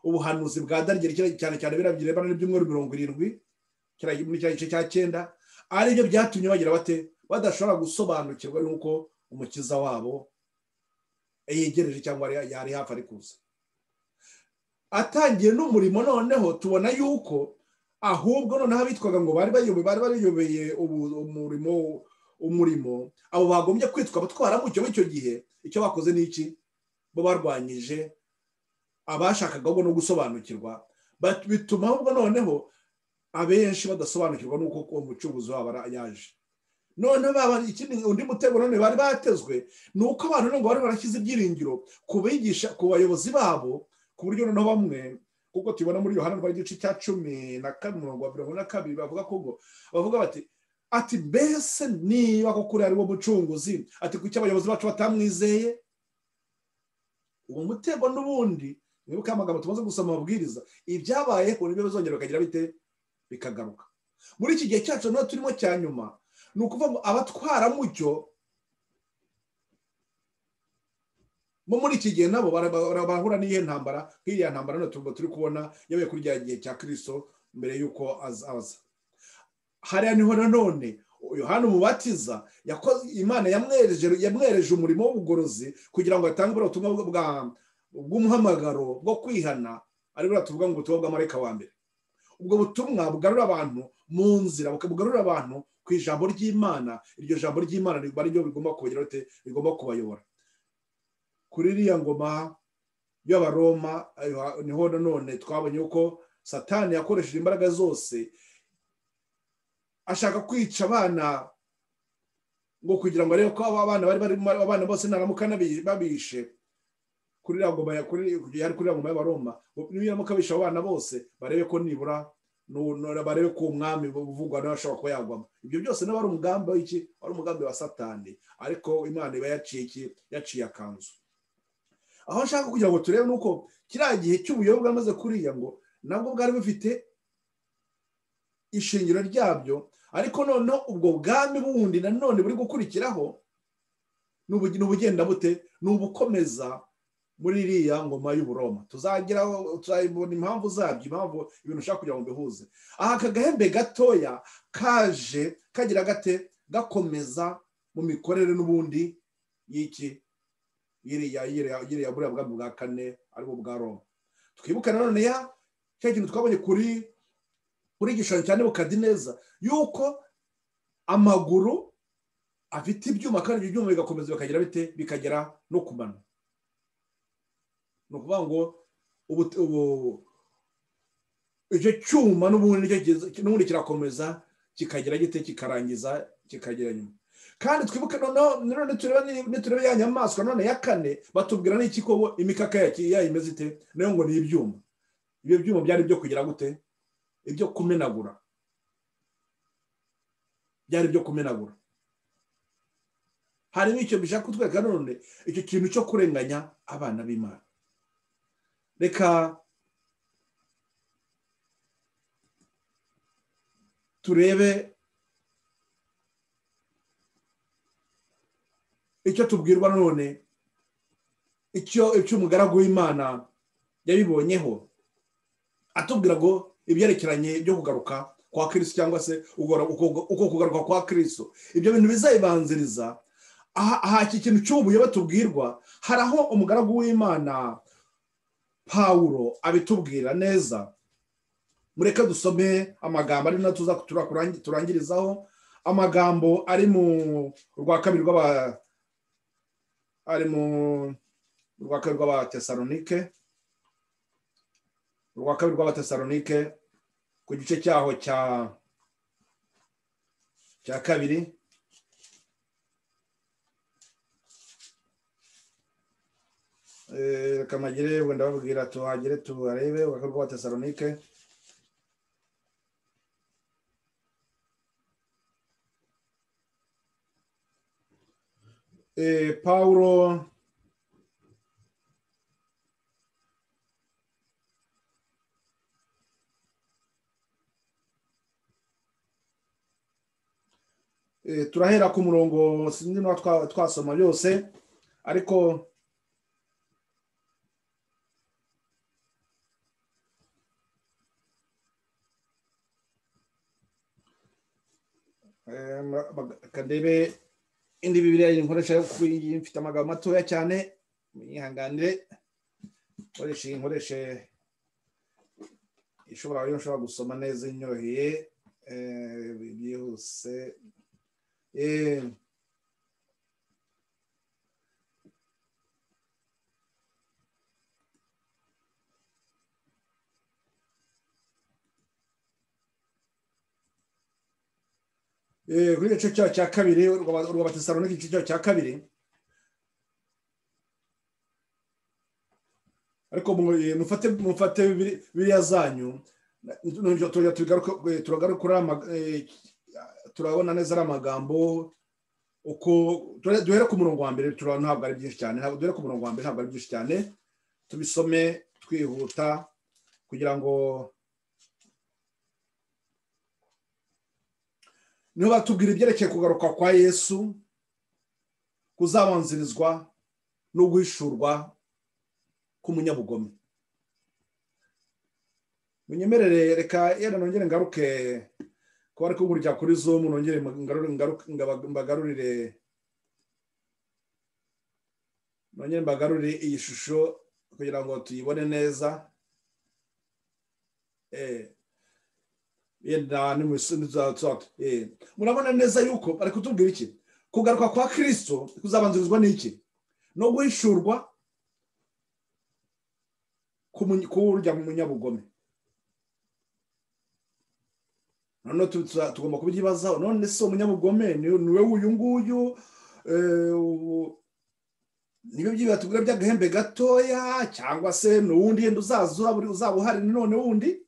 A: ubuhanuzi bwa Daniel cyane cyane birebana n'ibyumweru 70 muri cya gice cya 9, ari byo byatumye bagira bate badashobora gusobanukirwa nuko umukiza wabo yegereje cyangwa yari hafi ari kuza. Atangiye n'umurimo noneho tubona yuko ahubwo noneho abitwaga ngo bari bayobeye umurimo abo bagombye kwitwa abatwaramucyo w'icyo gihe. Icyo bakoze ni iki? Bo barwanyije abashakaga no gusobanukirwa, bituma ahubwo noneho abenshi badasobanukirwa nuko uwo mucunguzi wabo yaje. None ikindi undi mutego none bari batezwe nuko abantu ngo bari barashyize ibyiringiro kubigisha ku bayobozi babo, ku buryo noneho bamwe, kuko tubona muri Yohana igice cya 10:22 bavuga bati mbese niba ko kuri ari wo mucunguzi, ati kuki abayobozi bacu batamwizeye? Uwo mutego n'ubundi mwibuke amagambo tumaze gusoma amabwiriza, ibyabayeho nibyo bizongera bikagira bite bikagaruka. Muri iki gihe cyacu no turimo cya nyuma, ni ukuvuga ngo abatwaramucyo bo muri iki gihe nabo barahura n'iyo ntambara, nk'iriya ntambara no turi kubona yabaye kuri rya gihe cya Kristo mbere y'uko aza. Hariya niho nanone Yohana Umubatiza Imana yamwereje umurimo w'ubugorozi kugira ngo atange ubutumwa bw'umuhamagaro bwo kwihana, ari bwo tuvuga ngo ubutumwa bw'amarayika wa mbere. Ubwo butumwa bugarura abantu mu nzira, bugarura abantu ku ijambo ry'Imana. Iryo jambo ry'Imana riba ryo bigomba kubageraho, rigomba kubayobora. Kuri iriya ngoma y'Abaroma niho nanone twabonye uko Satani yakoresheje imbaraga zose ashaka kwica abana, ngo kugira ngo arebe ko abana bose naramuka babishe. Kuri iriya ngoma y'Abaroma nibiramuka bishe abana bose, barebe ko nibura barebe ko umwami uvugwa nawe ashobora kuba yagwamo. Ibyo byose n'abari umugambi w'iki, wari umugambi wa Satani, ariko Imana iba yaciye akanzu. Aho nshaka kugira ngo turebe nuko kiriya gihe cy'ubuyobe bwamaze kuriya ngo nabwo bwari bufite ishingiro ryabyo, ariko noneho ubwo bwami bundi nanone buri gukurikiraho n'ubugenda bute, n'ubukomeza muri iriya ngoma y'Uburoma. tuzabona impamvu zabyo, impamvu ibintu ushaka kugira ngo mbihuze. Aha aka gahembe gatoya kaje kagira gate gakomeza mu mikorere n'ubundi y'iki yiriya buriya bwami bwa kane aribwo bwa Roma. Twibuka nanone cya kintu twabonye kuri igishushanyo cya Nebukadineza, yuko amaguru afite ibyuma, kandi ibyo byuma bigakomeza bikagira bite, bikagera no ku mano. Ni ukuvuga ngo icyo cyuma n'ubundi kirakomeza kikagira gite, kikarangiza kikagera nyuma. Kandi twibuke none turebe ya nyamaswa none ya kane, batubwira n'iki ko imikaka yayimeze ite, nayo ngo ni ibyuma. Ibyo byuma byari byo kugira gute, ibyo kumenagura, byari byo kumenagura. Hari n'icyo bishaka kutwereka none, icyo kintu cyo kurenganya abana b'Imana. Reka turebe icyo tubwirwa none, icyo umugaragu w'Imana yabibonyeho, atubwira ngo ibyerekeranye byo kugaruka kwa Kristo, cyangwa se uko kugaruka kwa Kristo, ibyo bintu bizayibanziriza. Aha iki kintu cy'ubuyobe tubwirwa, hari aho umugaragu w'Imana Pawulo abitubwira neza. Mureke dusome amagambo ari na tuza turangirizaho, amagambo ari mu rwa kabiri rw'Abatesalonike, ku gice cyaho cya kabiri. Kamagire wenda babwira tuhagire tubarebe rw'Abatesalonike. Pawulo turahera ku murongo, sinzi no twasoma byose, ariko kadebe indi Bibiliya inkoresha mfite amagambo matoya cyane, mwihanganire nkoreshe ishobora gusoma neza inyoroheye byihuse. Kuri igice cya kabiri rw'Abatesalonike, igice cya kabiri. Ariko mufate Bibiliya zanyu, turabona neza ari amagambo uko duhere ku murongo wa mbere. Ntabwo ari byinshi cyane, duhere ku murongo wa mbere, ntabwo ari byinshi cyane. Tubisome twihuta kugira ngo niho batubwira ibyerekeye kugaruka kwa Yesu kuzabanzirizwa no guhishurwa k'umunyabugome. Munyemerere reka yenda nongere ngaruke ko ari kugurira kuri Zoom, nongere mbagarurire iyi shusho kugira ngo tuyibone neza. Yenda ni murabona neza yuko ari kutubwira iki? Kugaruka kwa Kristo kuzabanzirizwa n'iki? No guhishurwa kurya mu munyabugome. None tugomba kubyibazaho, none se umunyabugome niwe uyu nguyu niyo by'ibatubwira by'agahembe gatoya, cyangwa se n'uwundi yenda uzaba uhari none wundi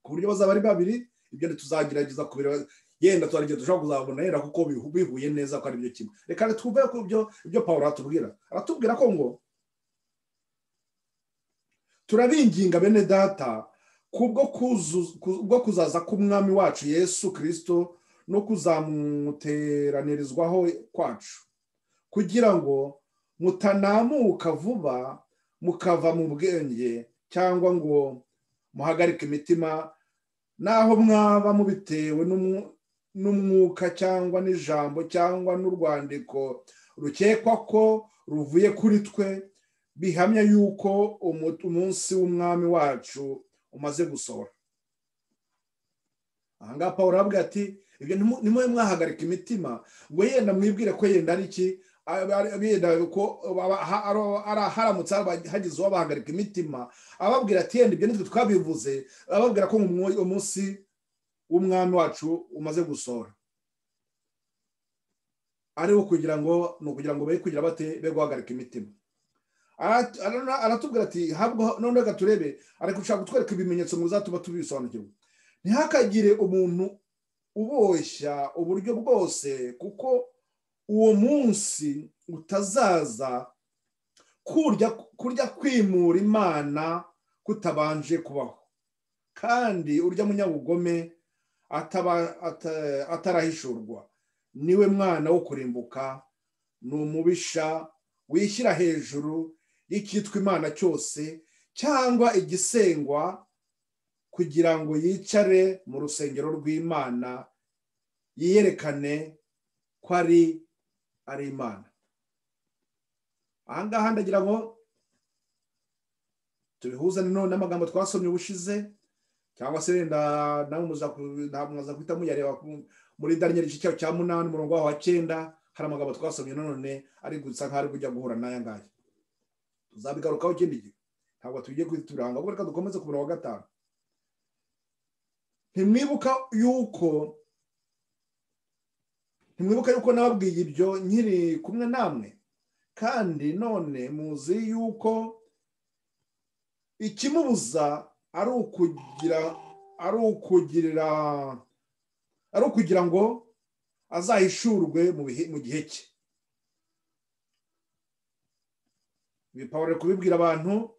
A: ku buryo bazaba ari babiri? Ibyo tuzagerageza kubira, yenda twarigeze dushobora kuzabona yenda kuko bihuye neza ko ari byo kimwe. Reka twumve ko ibyo Pawulo aratubwira ko ngo turabinginga bene data kubwo kuzaza k'umwami wacu Yesu Kristo no kuzamuteranirizwaho kwacu, kugira ngo mutanamuka vuba mukava mu bwenge, cyangwa ngo muhagarike imitima, naho mwaba mubitewe n'umwuka cyangwa n'ijambo cyangwa n'urwandiko rukekwa ko ruvuye kuri twe, bihamya yuko umunsi w'umwami wacu umaze gusohora. Ahangaha Pawulo aravuga ati ibyo nimwe mwahagarika imitima ngo yenda mwibwire ko yenda ari iki, yenda ko haramutse hagize uwo bahagarika imitima, ababwira ati yenda ibyo nitwe twabivuze, ababwira ko umunsi w'umwami wacu umaze gusohora, ariwo kugira ngo be kugira bate be guhagarika imitima. Aratubwira ati none reka turebe, ariko ushaka kutwereka ibimenyetso ngo uzatuba tubisobanukirwa. Ntihakagire umuntu uboshya uburyo bwose, kuko uwo munsi utazaza kurya kwimura Imana kutabanje kubaho, kandi urya munyabugome atarahishurwa niwe mwana wo kurimbuka, ni umubisha wishyira hejuru y'icyitwa Imana cyose cyangwa igisengwa, kugira ngo yicare mu rusengero rw'Imana yiyerekane ko ari Imana. Ahangaha ndagira ngo tubihuza n'amagambo twasomye ubushize, cyangwa se mwaza guhita muyareba muri Daniyeli igice cya 8 umurongo wa 9. Hari amagambo twasomye none ari gusa nk'ari kujya guhura n'aya ngaya. Tuzabigarukaho ikindi gihe, ntabwo tugiye kwituranga, ahubwo reka dukomeze ku murongo wa 5. Ntimwibuka yuko nababwiye ibyo nkiri kumwe namwe, kandi none muzi yuko ikimubuza ari ukugira ngo azahishurwe mu gihe cye. Pawulo kubibwira abantu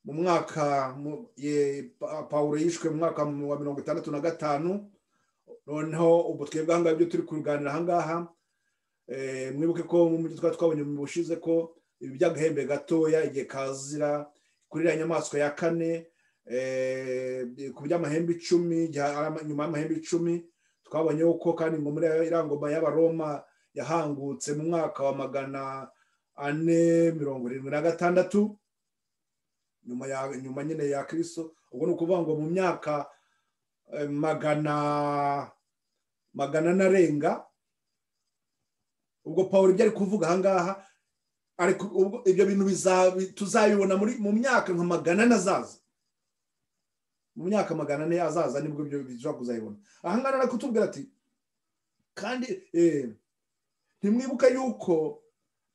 A: mu mwaka Pawulo yishwe mu mwaka wa 65. Noneho ubwo twebwe ahangaha ibyo turi kuganira ahangaha, mwibuke ko mu byo twabonye mu bushize ko ibi by'agahembe gatoya igihe kazira kuri ya nyamaswa ya 4 ku by'amahembe 10, nyuma y'amahembe 10 twabonye uko kandi ngo muri irangoma y'Abaroma yahangutse mu mwaka wa 476 nyuma nyine ya Kristo. Ubwo ni ukuvuga ngo mu myaka magana narenga, ubwo Pawulo ibyo ari kuvuga ahangaha, ariko ibyo bintu tuzabibona mu myaka nka 400 azaza. Mu myaka 400 azaza nibwo ibyo bizashobora kuzayibona. Ahangaha ari kutubwira ati kandi ntimwibuka yuko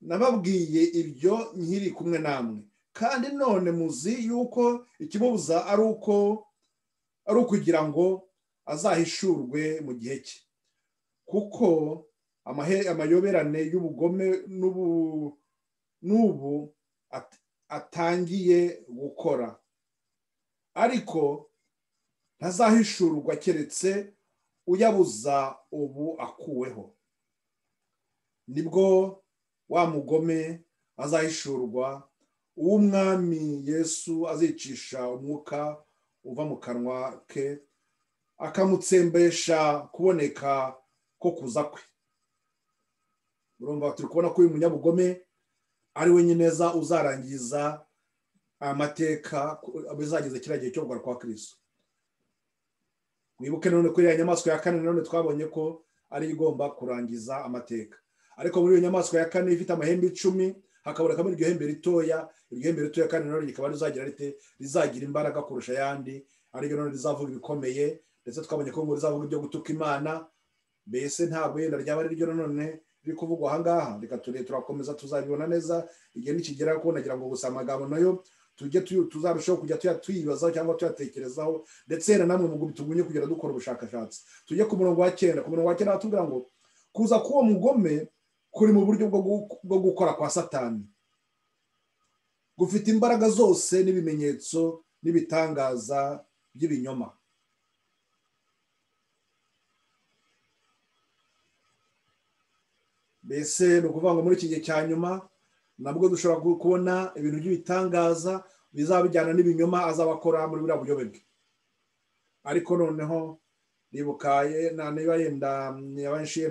A: nababwiye ibyo nkiri kumwe namwe, kandi none muzi yuko ikimubuza ari ukugira ngo azahishurwe mu gihe cye, kuko amayoberane y'ubugome n'ubu atangiye gukora, ariko ntazahishurwa keretse uyabuza ubu akuweho. Nibwo wa mugome azahishurwa, uw'umwami Yesu azicisha umwuka uva mu kanwa ke, akamutsembesha kuboneka ko kuza kwe. Urumva turi kubona ko uyu munyabugome ari we neza uzarangiza amateka bizageze kiriya gihe cyo kugaruka kwa Kristo. Mwibuke none ko iriya nyamaswa ya kane none twabonye ko ari igomba kurangiza amateka, ariko muri iyo nyamaswa ya kane ifite amahembe 10 hakabonekamo iryo hembe ritoya. Iryo hembe ritoya kandi none rikaba rizagira rizagira imbaraga kurusha yandi, ariko none rizavuga ibikomeye, ndetse twabonye ko ngo rizavuga ibyo gutuka Imana. Mbese ntabwo yenda ryaba ari ryo none riri kuvugwa aha ngaha. Reka turakomeza tuzabibona neza igihe nikigera, ko nagira ngo gusa amagambo nayo tuzarushaho kujya tuyibazaho cyangwa tuyatekerezaho, ndetse na namwe mu tugunye kugira dukora ubushakashatsi. Tujye ku murongo wa 9. Ku murongo wa 9 batubwira ngo kuza k'uwo mugome kuri mu buryo bwo gukora kwa Satani, gufite imbaraga zose n'ibimenyetso n'ibitangaza by'ibinyoma. Mbese ni ukuvuga ngo muri iki gihe cya nyuma nabwo dushobora kubona ibintu by'ibitangaza bizaba bijyana n'ibinyoma azaba akora muri buriya buyobe bwe. Ariko noneho nibukaye niba yenda abanshi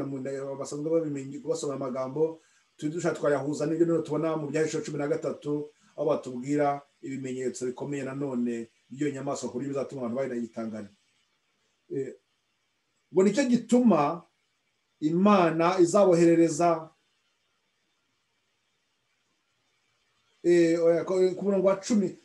A: basanzwe babimenye basoma amagambo, tudusha twayahuza n'ibyo none tubona mu Byahishuwe 13 aho batubwira ibimenyetso bikomeye nanone by'iyo nyamaswa kuri bizatuma abantu bayitangana. Ngo nicyo gituma Imana izaboherereza ku murongo wa 10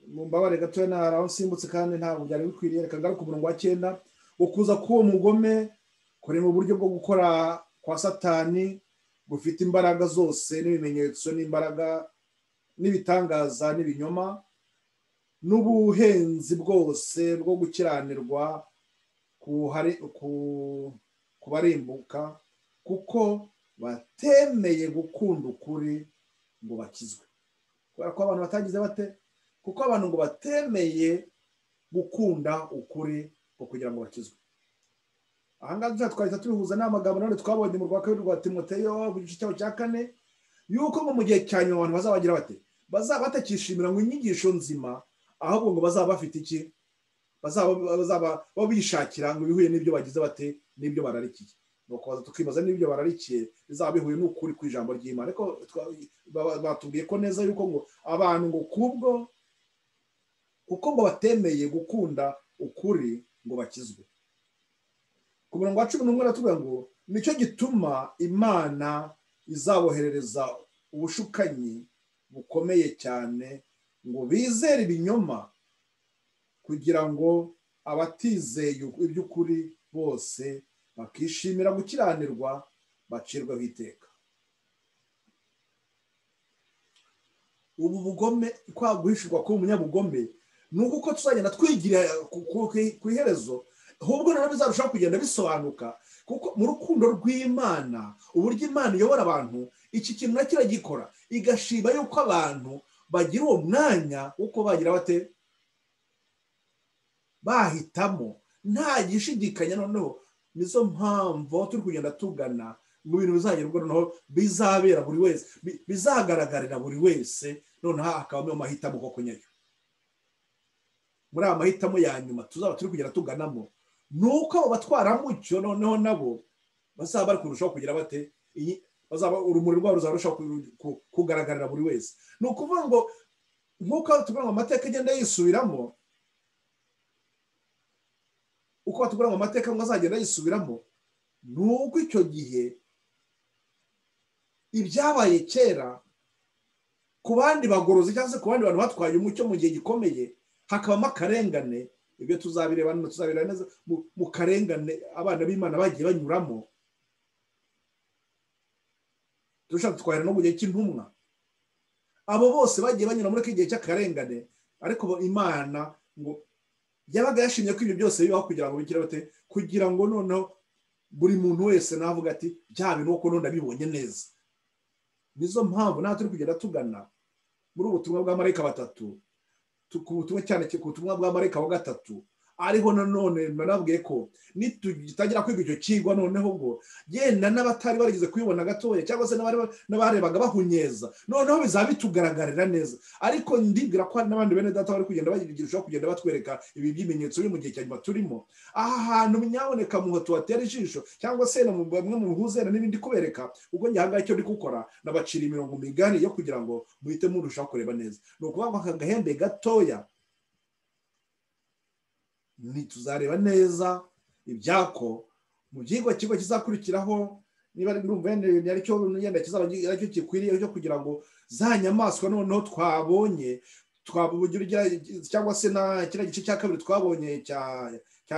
A: mumbabare gatoya naraho nsimbutse kandi ntabwo byari bikwiriye. Reka ngaruka ku murongo wa 9. Ukuza k'uwo mugome kuri mu buryo bwo gukora kwa Satani, gufite imbaraga zose n'ibimenyetso n'imbaraga n'ibitangaza n'ibinyoma, n'ubuhenzi bwose bwo gukiranirwa kubarimbuka, kuko batemeye gukunda ukuri ngo bakizwe. Kubera ko abantu batagize bate? Kuko abantu ngo batemeye gukunda ukuri ngo kugira ngo bakizwe. Aha ngaha twahita tubihuza n'amagambo none twabonye mu rwaka rwa Timoteyo ku gice cya 4, yuko mu gihe cya nyuma abantu bazabagira bate? Bazaba batakishimira ngo inyigisho nzima, ahubwo ngo bazaba bafite iki? Bazaba babishakira ngo bihuye n'ibyo bagize bate, n'ibyo bararikiye. Nuko baza tukibaza n'ibyo bararikiye bizaba bihuye n'ukuri ku ijambo ry'Imana. Ariko batubwiye ko neza yuko ngo abantu ngo kuko ngo batemeye gukunda ukuri ngo bakizwe. Ku murongo wa 11 aratubwira ngo nicyo gituma Imana izaboherereza ubushukanyi bukomeye cyane ngo bizere ibinyoma, kugira ngo abatizeye iby'ukuri bose bakishimira gukiranirwa bacirwaho iteka. Ubu bugome kwa guhishurwa ko umunyabugome nuko uko tuzagenda twigira ku iherezo, ahubwo none bizarushaho kugenda bisobanuka, kuko mu rukundo rw'Imana, uburyo Imana iyobora abantu, iki kintu nakira gikora igashima yuko abantu bagira uwo mwanya uko bagira bate, bahitamo nta gishidikanya. Noneho nizo mpamvu turi kugenda tugana mu bintu bizagerwa noneho bizabera buri wese, bizagaragarira buri wese, noneho akabamo amahitamo koko nyayo. Muri aya mahitamo ya nyuma tuzaba turi kugenda tuganamo, nuko abo batwara mucyo noneho nabo bazaba bari kurushaho kugira bate, bazaba urumuri rwabo ruzarushaho kugaragarira buri wese. Ni ukuvuga ngo nk'uko tuvuga ngo amateka agenda yisubiramo, uko batubwira ngo amateka ngo azagenda yisubiramo, nuko icyo gihe ibyabaye kera ku bandi bagorozi cyangwa se ku bandi bantu batwaye umucyo mu gihe gikomeye hakabamo akarengane. Ibyo tuzabireba neza mu karengane abana b'Imana bagiye banyuramo. Dushaka twahera no mu gihe cy'intumwa, abo bose bagiye banyura muri iki gihe cy'akarengane, ariko Imana ngo yabaga yashimye ko ibyo byose bibaho kugira ngo bigire bate, kugira ngo noneho buri muntu wese navuga ati bya bintu uko none ndabibonye neza. Nizo mpamvu natwe turi kugenda tugana muri ubutumwa bwa marayika batatu, ku butumwa cyane ku butumwa bwa marayika wa gatatu. Ariho nanone nanabwiye ko nitugitangira kwiga icyo kigwa noneho ngo yenda n'abatari barigeze kubibona gatoya cyangwa se n'abarebaga bahunyeza, noneho bizaba bitugaragarira neza. Ariko ndibwira ko n'abandi bene data bari kugenda bagirishwa kugenda batwereka ibi bimenyetso biri mu gihe cyanyuma turimo. Aha hantu nyaboneka mu tubatera ijisho cyangwa se no bamwe mu huzera n'ibindi kubereka, ubwo ngihangaye icyo ndi gukora nabacira imirongo migari yo kugira ngo muhite murushaho kureba neza. No kuvuga ngo aka gahembe gatoya ntituzareba neza ibyako mu byigwa kigo kizakurikiraho, niba ndumva aricyo yenda kizaba aricyo kikwiriye cyo kugira ngo za nyamaswa noneho twabonye cyangwa se na kiriya gice cya kabiri twabonye cya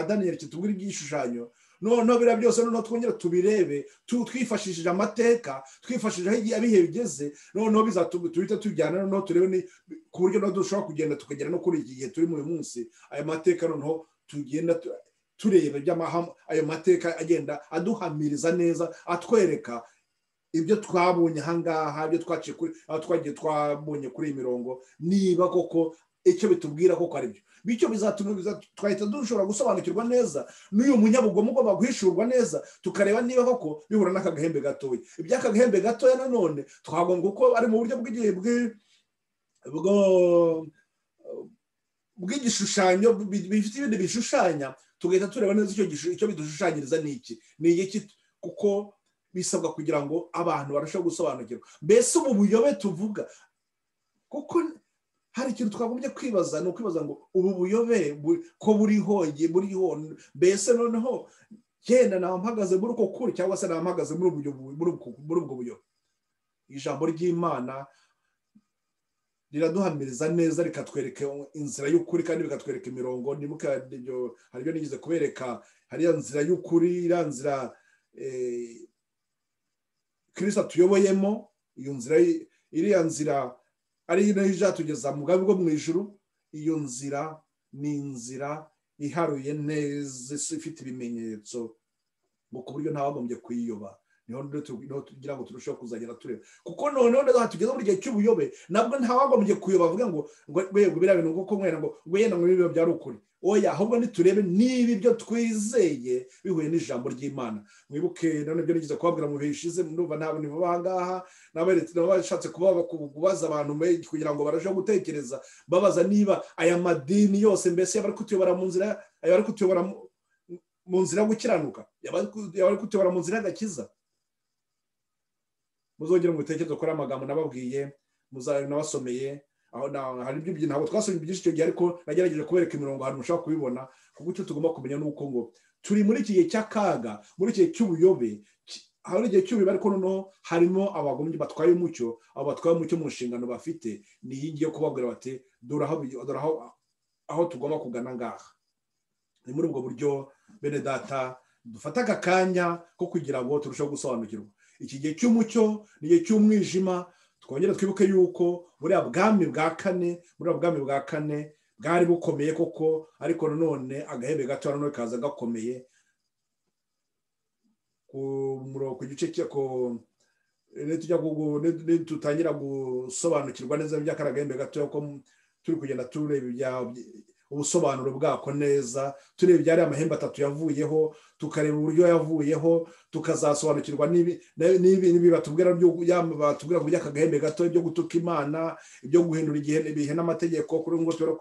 A: Daniyeli kitubwira ibyishushanyo, noneho biriya byose noneho twongera tubirebe twifashishije amateka, twifashishije aho ibihe bigeze, noneho tuhita tujyana noneho turebe ku buryo no dushobora kugenda tukagera no kuri iki gihe turi muri munsi. Aya mateka noneho tugenda tureba ayo mateka agenda aduhamiriza neza, atwereka ibyo twabonye ahangaha, ibyo twagiye twabonye kuri iyi mirongo, niba koko icyo bitubwira koko ari byo. Bityo twahita dushobora gusobanukirwa neza n'uyu munyabugomo ugomba guhishurwa neza, tukareba niba koko bihura n'aka gahembe gatoya. Iby'aka gahembe gatoya nanone twagombye uko ari mu buryo bw'igihe bw'igishushanyo bifite ibindi bishushanya, tugahita tureba neza icyo bidushushanyiriza ni iki, kuko bisabwa kugira ngo abantu barusheho gusobanukirwa. Mbese ubu buyobe tuvuga, kuko hari ikintu twagombye kwibaza, ni ukwibaza ngo ubu buyobe ko buriho, mbese noneho yenda naba mpagaze muri uko kuri cyangwa se naba mpagaze muri ubwo buyobe. Ijambo ry'Imana riraduhamiriza neza, rikatwereka inzira y'ukuri kandi rikatwereka imirongo. Hari ibyo nigeze kubereka, hariya nzira y'ukuri, iriya nzira Kristo tuyoboyemo, iriya nzira ari nayo izatugeza mu bwami bwo mu ijuru. Iyo nzira ni inzira iharuye neza, ifite ibimenyetso ngo ku buryo ntawagombye kuyiyoba. Niho tugira ngo turusheho kuzagera tureba, kuko noneho tugeze mu gihe cy'ubuyobe, nabwo ntawagombye kuyoba avuga ngo biriya bintu kuko mwera ngo yenda ngo ibi byari ukuri. Oya, ahubwo niturebe niba ibyo twizeye bihuye n'ijambo ry'Imana. Mwibuke none ibyo nigeze kubabwira mu bihe bishize, ndumva ntabwo nibo bangaha bashatse kubaza abantu kugira ngo barusheho gutekereza, babaza niba aya madini yose mbese bari kutuyobora mu nzira, bari kutuyobora mu nzira yo gukiranuka, bari kutuyobora mu nzira y'agakiza. Muzongera ngo mutekereze ko ari amagambo nababwiye, nabasomeye aho hari ibyo ntabwo twasomye byinshi icyo gihe, ariko nagerageje kubereka imirongo ahantu mushobora kubibona, kuko icyo tugomba kumenya nuko ngo turi muri iki gihe cy'akaga, muri iki gihe cy'ubuyobe. Hari igihe cy'ubuyobe, ariko noneho harimo abagombye batwaye umucyo, abo batwaye umucyo mu nshingano bafite ni iyi ngiyo kubabwira bati dore aho tugomba kugana ngaha. Ni muri ubwo buryo bene data dufata aka kanya ko kugira ngo turusheho gusobanukirwa iki gihe cy'umucyo n'igihe cy'umwijima. Twongere twibuke yuko buriya bwami bwa kane bwari bukomeye koko, ariko nanone agahembe gato nanone kaza gakomeye. Ku gice cyako tutangira gusobanukirwa neza by'aka gahembe gato, ko turi kugenda tureba ubusobanuro bwako neza, tureba ibyari amahembe atatu yavuyeho, tukareba uburyo yavuyeho, tukazasobanukirwa n'ibi batubwira ku by'aka gahembe gato, ibyo gutuka Imana, ibyo guhindura ibihe n'amategeko, kuri ngo tubera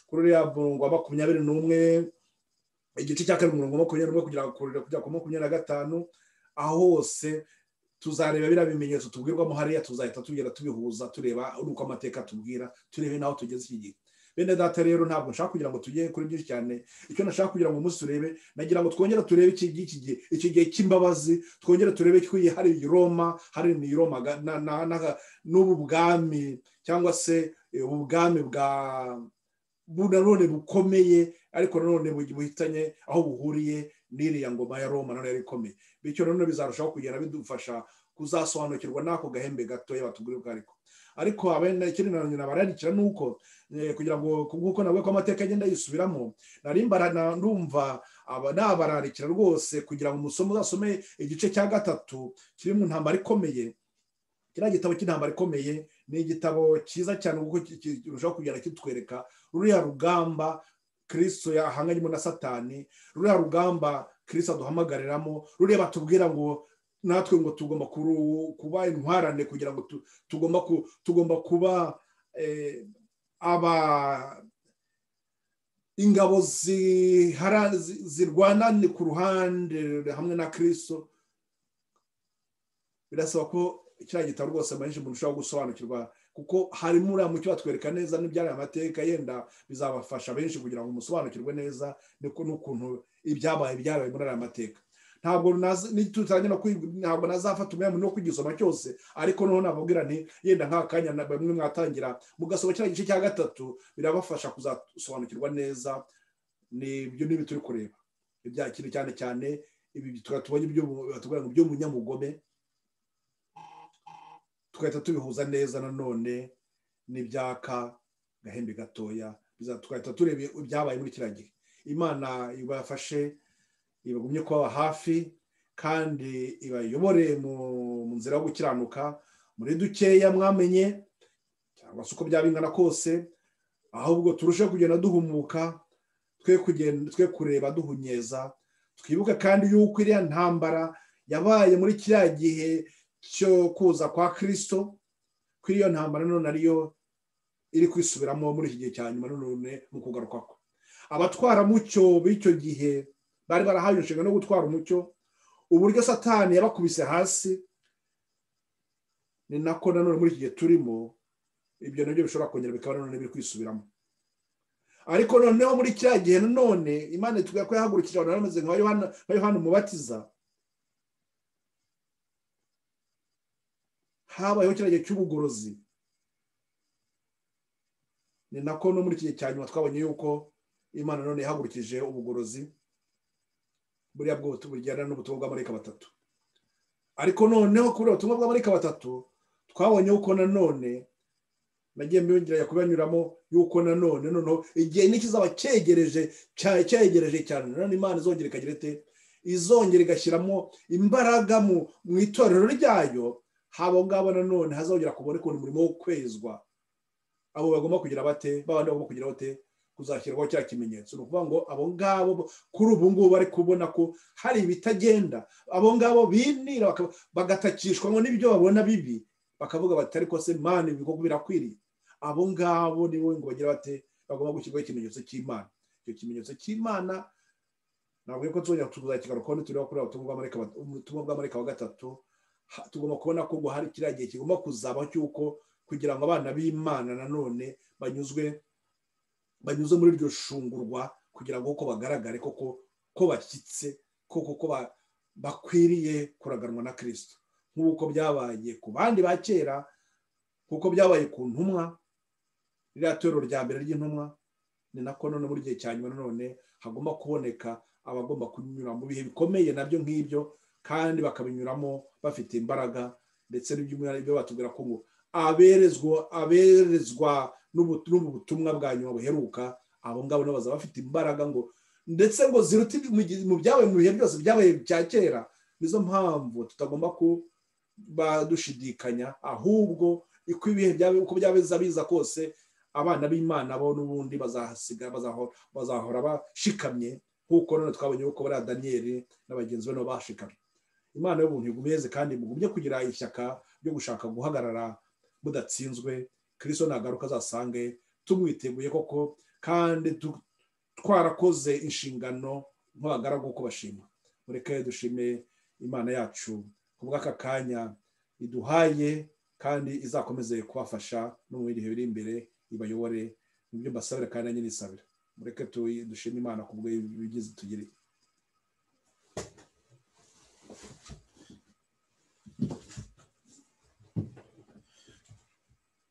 A: kuri ya murongo wa 21 igice cya 7 umurongo wa 21 kujya ku 25, aho hose tuzareba biriya bimenyetso tubwirwamo hariya, tuzahita tugenda tubihuza, tureba uko amateka tubwira, turebe naho tugeze iki gihe. Bene data rero ntabwo nshaka kugira ngo tujye kuri byinshi cyane, icyo nashaka kugira ngo umunsi turebe, nagira ngo twongere turebe iki gihe cy'imbabazi, twongere turebe ko hari Roma, hari ni Roma n'ubu bwami, cyangwa se ubwami bunanone bukomeye, ariko nanone buhitanye aho buhuriye n'iriya ngoma ya Roma none yari ikomeye. Bityo none bizarushaho kugenda bidufasha kuzasobanukirwa n'ako gahembe gatoya batubwira ariko abene ikindi nabararikira nuko kugira ngo kuko nabwe ko amateka agenda yisubiramo, narimbarana ndumva nabararikira rwose kugira ngo umusomo uzasome igice cya 3 kiri mu ntambara ikomeye, kiriya gitabo cy'intambara ikomeye ni igitabo cyiza cyane kuko kirushaho kugenda kitwereka ruriya rugamba Kristo yahanganyemo na Satani, ruriya rugamba Kristo aduhamagariramo, ruriya batubwira ngo natwe ngo tugomba kuba intwarane kugira ngo tugomba kuba ingabo zirwana ku ruhande hamwe na Kristo. Birasaba ko kiriya gitabo rwose abenshi umuntu ushobora gusobanukirwa, kuko harimo uriya mucyo batwereka neza n'ibyari amateka, yenda bizabafasha benshi kugira ngo musobanukirwe neza n'ukuntu ibyabaye muri aya mateka. Ntabwo nazafata umwanya no kugisoma cyose, ariko noneho nababwira nti yenda nk'akanya bamwe mwatangira mugasoma kiriya gice cya 3 birabafasha kuzasobanukirwa neza n'ibyo turi kureba ibya kintu cyane cyane ibi tubonye ibyo munyamugome, tugahita tubihuza neza nanone n'ibyaka gahembe gatoya, tugahita tureba ibyabaye muri kiriya gihe. Imana ibafashe, ibagumye kuba hafi kandi ibayobore mu nzira yo gukiranuka muri dukeya mwamenye, cyangwa se uko byabingana kose, ahubwo turusheho kugenda duhumuka, twe kureba duhunyeza, twibuka kandi yuko iriya ntambara yabaye muri kiriya gihe cyo kuza kwa Kristo, kuri iyo ntambara none ariyo iri kwisubiramo muri iki gihe cya nyuma none mu kugaruka kwe. Abatwara mucyo b'icyo gihe bari barahaye inshingano no gutwara umucyo, uburyo Satani yabakubise hasi ni nako nanone muri iki gihe turimo ibyo nabyo bishobora kongera bikaba nanone biri kwisubiramo. Ariko noneho muri kiriya gihe nanone Imana itubwira ko yahagurukije abantu bameze nka Yohana Umubatiza, habayeho kiriya gihe cy'ubugorozi. Ni nako no muri iki gihe cya nyuma twabonye yuko Imana none yahagurukije ubugorozi buriya bwo tubujyana n'ubutumwa bw'amarayika 3. Ariko noneho kuri ubutumwa bw'amarayika 3 twabonye uko nanone nagiye mbiyongera kubanyuramo yuko noneho igihe nikizaba cyegereje cyane, none Imana izongera ikagira ite, izongera igashyiramo imbaraga mu itorero ryayo. Habo ngabo nanone hazongera kuboneka umurimo wo kwezwa, abo bagomba kugira bate, babandi bagomba kugira bate, kuzashyirwaho cya kimenyetso. No kuvuga ngo abo ngabo kuri ubu ngubu bari kubona ko hari ibitagenda, abo ngabo binira bagatakishwa ngo n'ibyo babona bibi, bakavuga bati ariko se Mana ibigo birakwiriye. Abo ngabo nibo ngo bagira bate, bagomba gushyirwaho ikimenyetso cy'Imana. Icyo kimenyetso cy'Imana ntabwo ko tuzakigarukaho nitureba kuri ubutumwa bw'amarayika wa 3. Tugomba kubona ko hari kiriya gihe kigomba kuzaba cy'uko kugira ngo abana b'Imana nanone banyuze muri iryo shungurwa, kugira ngo uko bagaragare ko bashyitse, ko bakwiriye kuraganwa na Kristo, nk'uko byabaye ku bandi ba kera, kuko byabaye ku ntumwa, ririya torero rya mbere ry'intumwa. Ni nako none muri gihe cya nyuma nanone hagomba kuboneka abagomba kunyura mu bihe bikomeye nabyo nk'ibyo, kandi bakabinyuramo bafite imbaraga, ndetse n'ibyo batubwira ko ngo aberezwa n'ubutumwa bwa nyuma buheruka, abo ngabo nabo bazaba bafite imbaraga ngo ndetse ngo ziruta mu byabaye mu bihe byose byabaye bya kera. Nizo mpamvu tutagomba kuba dushidikanya, ahubwo uko byabeza biza kose abana b'Imana bo n'ubundi bazahora bashikamye, nk'uko none twabonye uko bari Daniyeli n'abagenzi be nabo bashikamye. Imana y'ubuntu igumeze kandi mugumye kugira ishyaka ryo gushaka guhagarara mudatsinzwe. Kristo nagaruka azasange tumwiteguye koko, kandi twarakoze inshingano nk'abagaragu ko bashima. Mureke dushime Imana yacu kubw'aka kanya iduhaye, kandi izakomeze kubafasha no mu bihe biri imbere, ibayobore mu byo mbasabira kandi nanjye nisabira. Mureke dushime Imana kubwo ibigize tugire.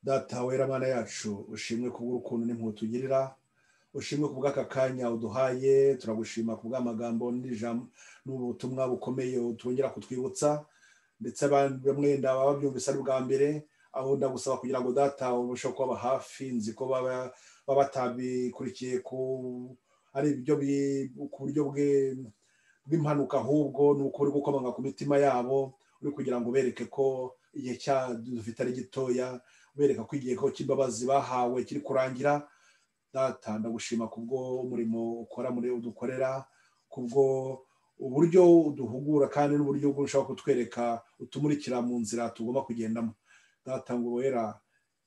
A: Data wera Mana yacu, ushimwe kubw'urukundo n'impuhwe tugirira, ushimwe kubw'aka kanya uduhaye. Turagushima kubw'amagambo n'ubutumwa bukomeye utongera kutwibutsa, ndetse bamwe babyumvise ari bwa mbere, aho ndagusaba kugira ngo Data ubashe kuba hafi. Nzi ko baba batabikurikiye ari ibyo ku buryo bw'impanuka, ahubwo ni uko uri gukomanga ku mitima yabo, uri kugira ngo bereke ko igihe dufite ari gitoya, bereka ko igihe cy'imbabazi bahawe kiri kurangira. Data ndagushima kubwo umurimo ukora muri udukorera, kubwo uburyo uduhugura kandi n'uburyo urushaho kutwereka utumurikira mu nzira tugomba kugendamo. Data ngo wera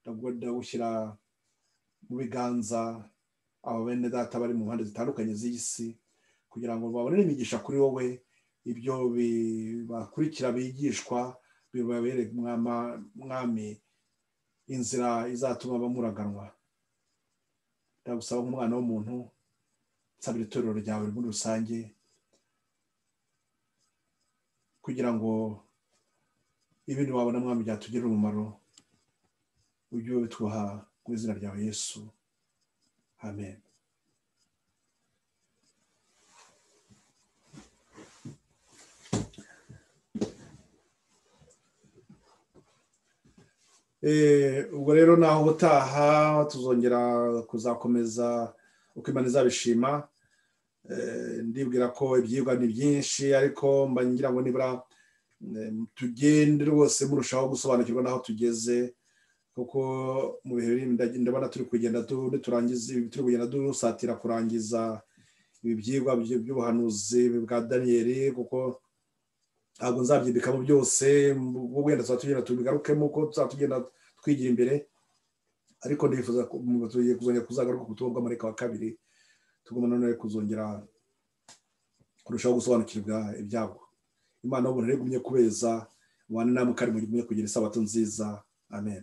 A: ndagushyira mu biganza abo bene data bari mu mpande zitandukanye z'isi, kugira ngo babone imigisha kuri wowe, ibyo bakurikira bigishwa bibabere mwami inzira izatuma bamuraganwa. Ndagusaba nk'umwana w'umuntu, nsabira itorero ryawe muri rusange, kugira ngo ibintu wabona mwami byatugirira umumaro, ujye ubitwuha mu izina ryawe Yesu, amen. Ubwo rero naho ubutaha tuzongera kuzakomeza uko Imana izabishima. Ndibwira ko ibyigwa ni byinshi, ariko mba ngira ngo nibura tugende rwose murushaho gusobanukirwa n'aho tugeze, kuko mu bihe biri ndabona turi kugenda turi kugenda dusatira kurangiza ibi byigwa by'ubuhanuzi bwa Daniyeli, kuko ntabwo nzabyibikamo byose, wenda tuzatugenda tubigarukemo uko tuzatugenda twigira imbere, ariko ndifuza tugiye kuzongera kuzagaruka ku butumwa bw'amarayika wa kabiri, tugomba none kuzongera kurushaho gusobanukirwa ibyago. Imana y'ubuntu igumye kubeza, mubane namwe kandi mugumye kugira isabato nziza, amen.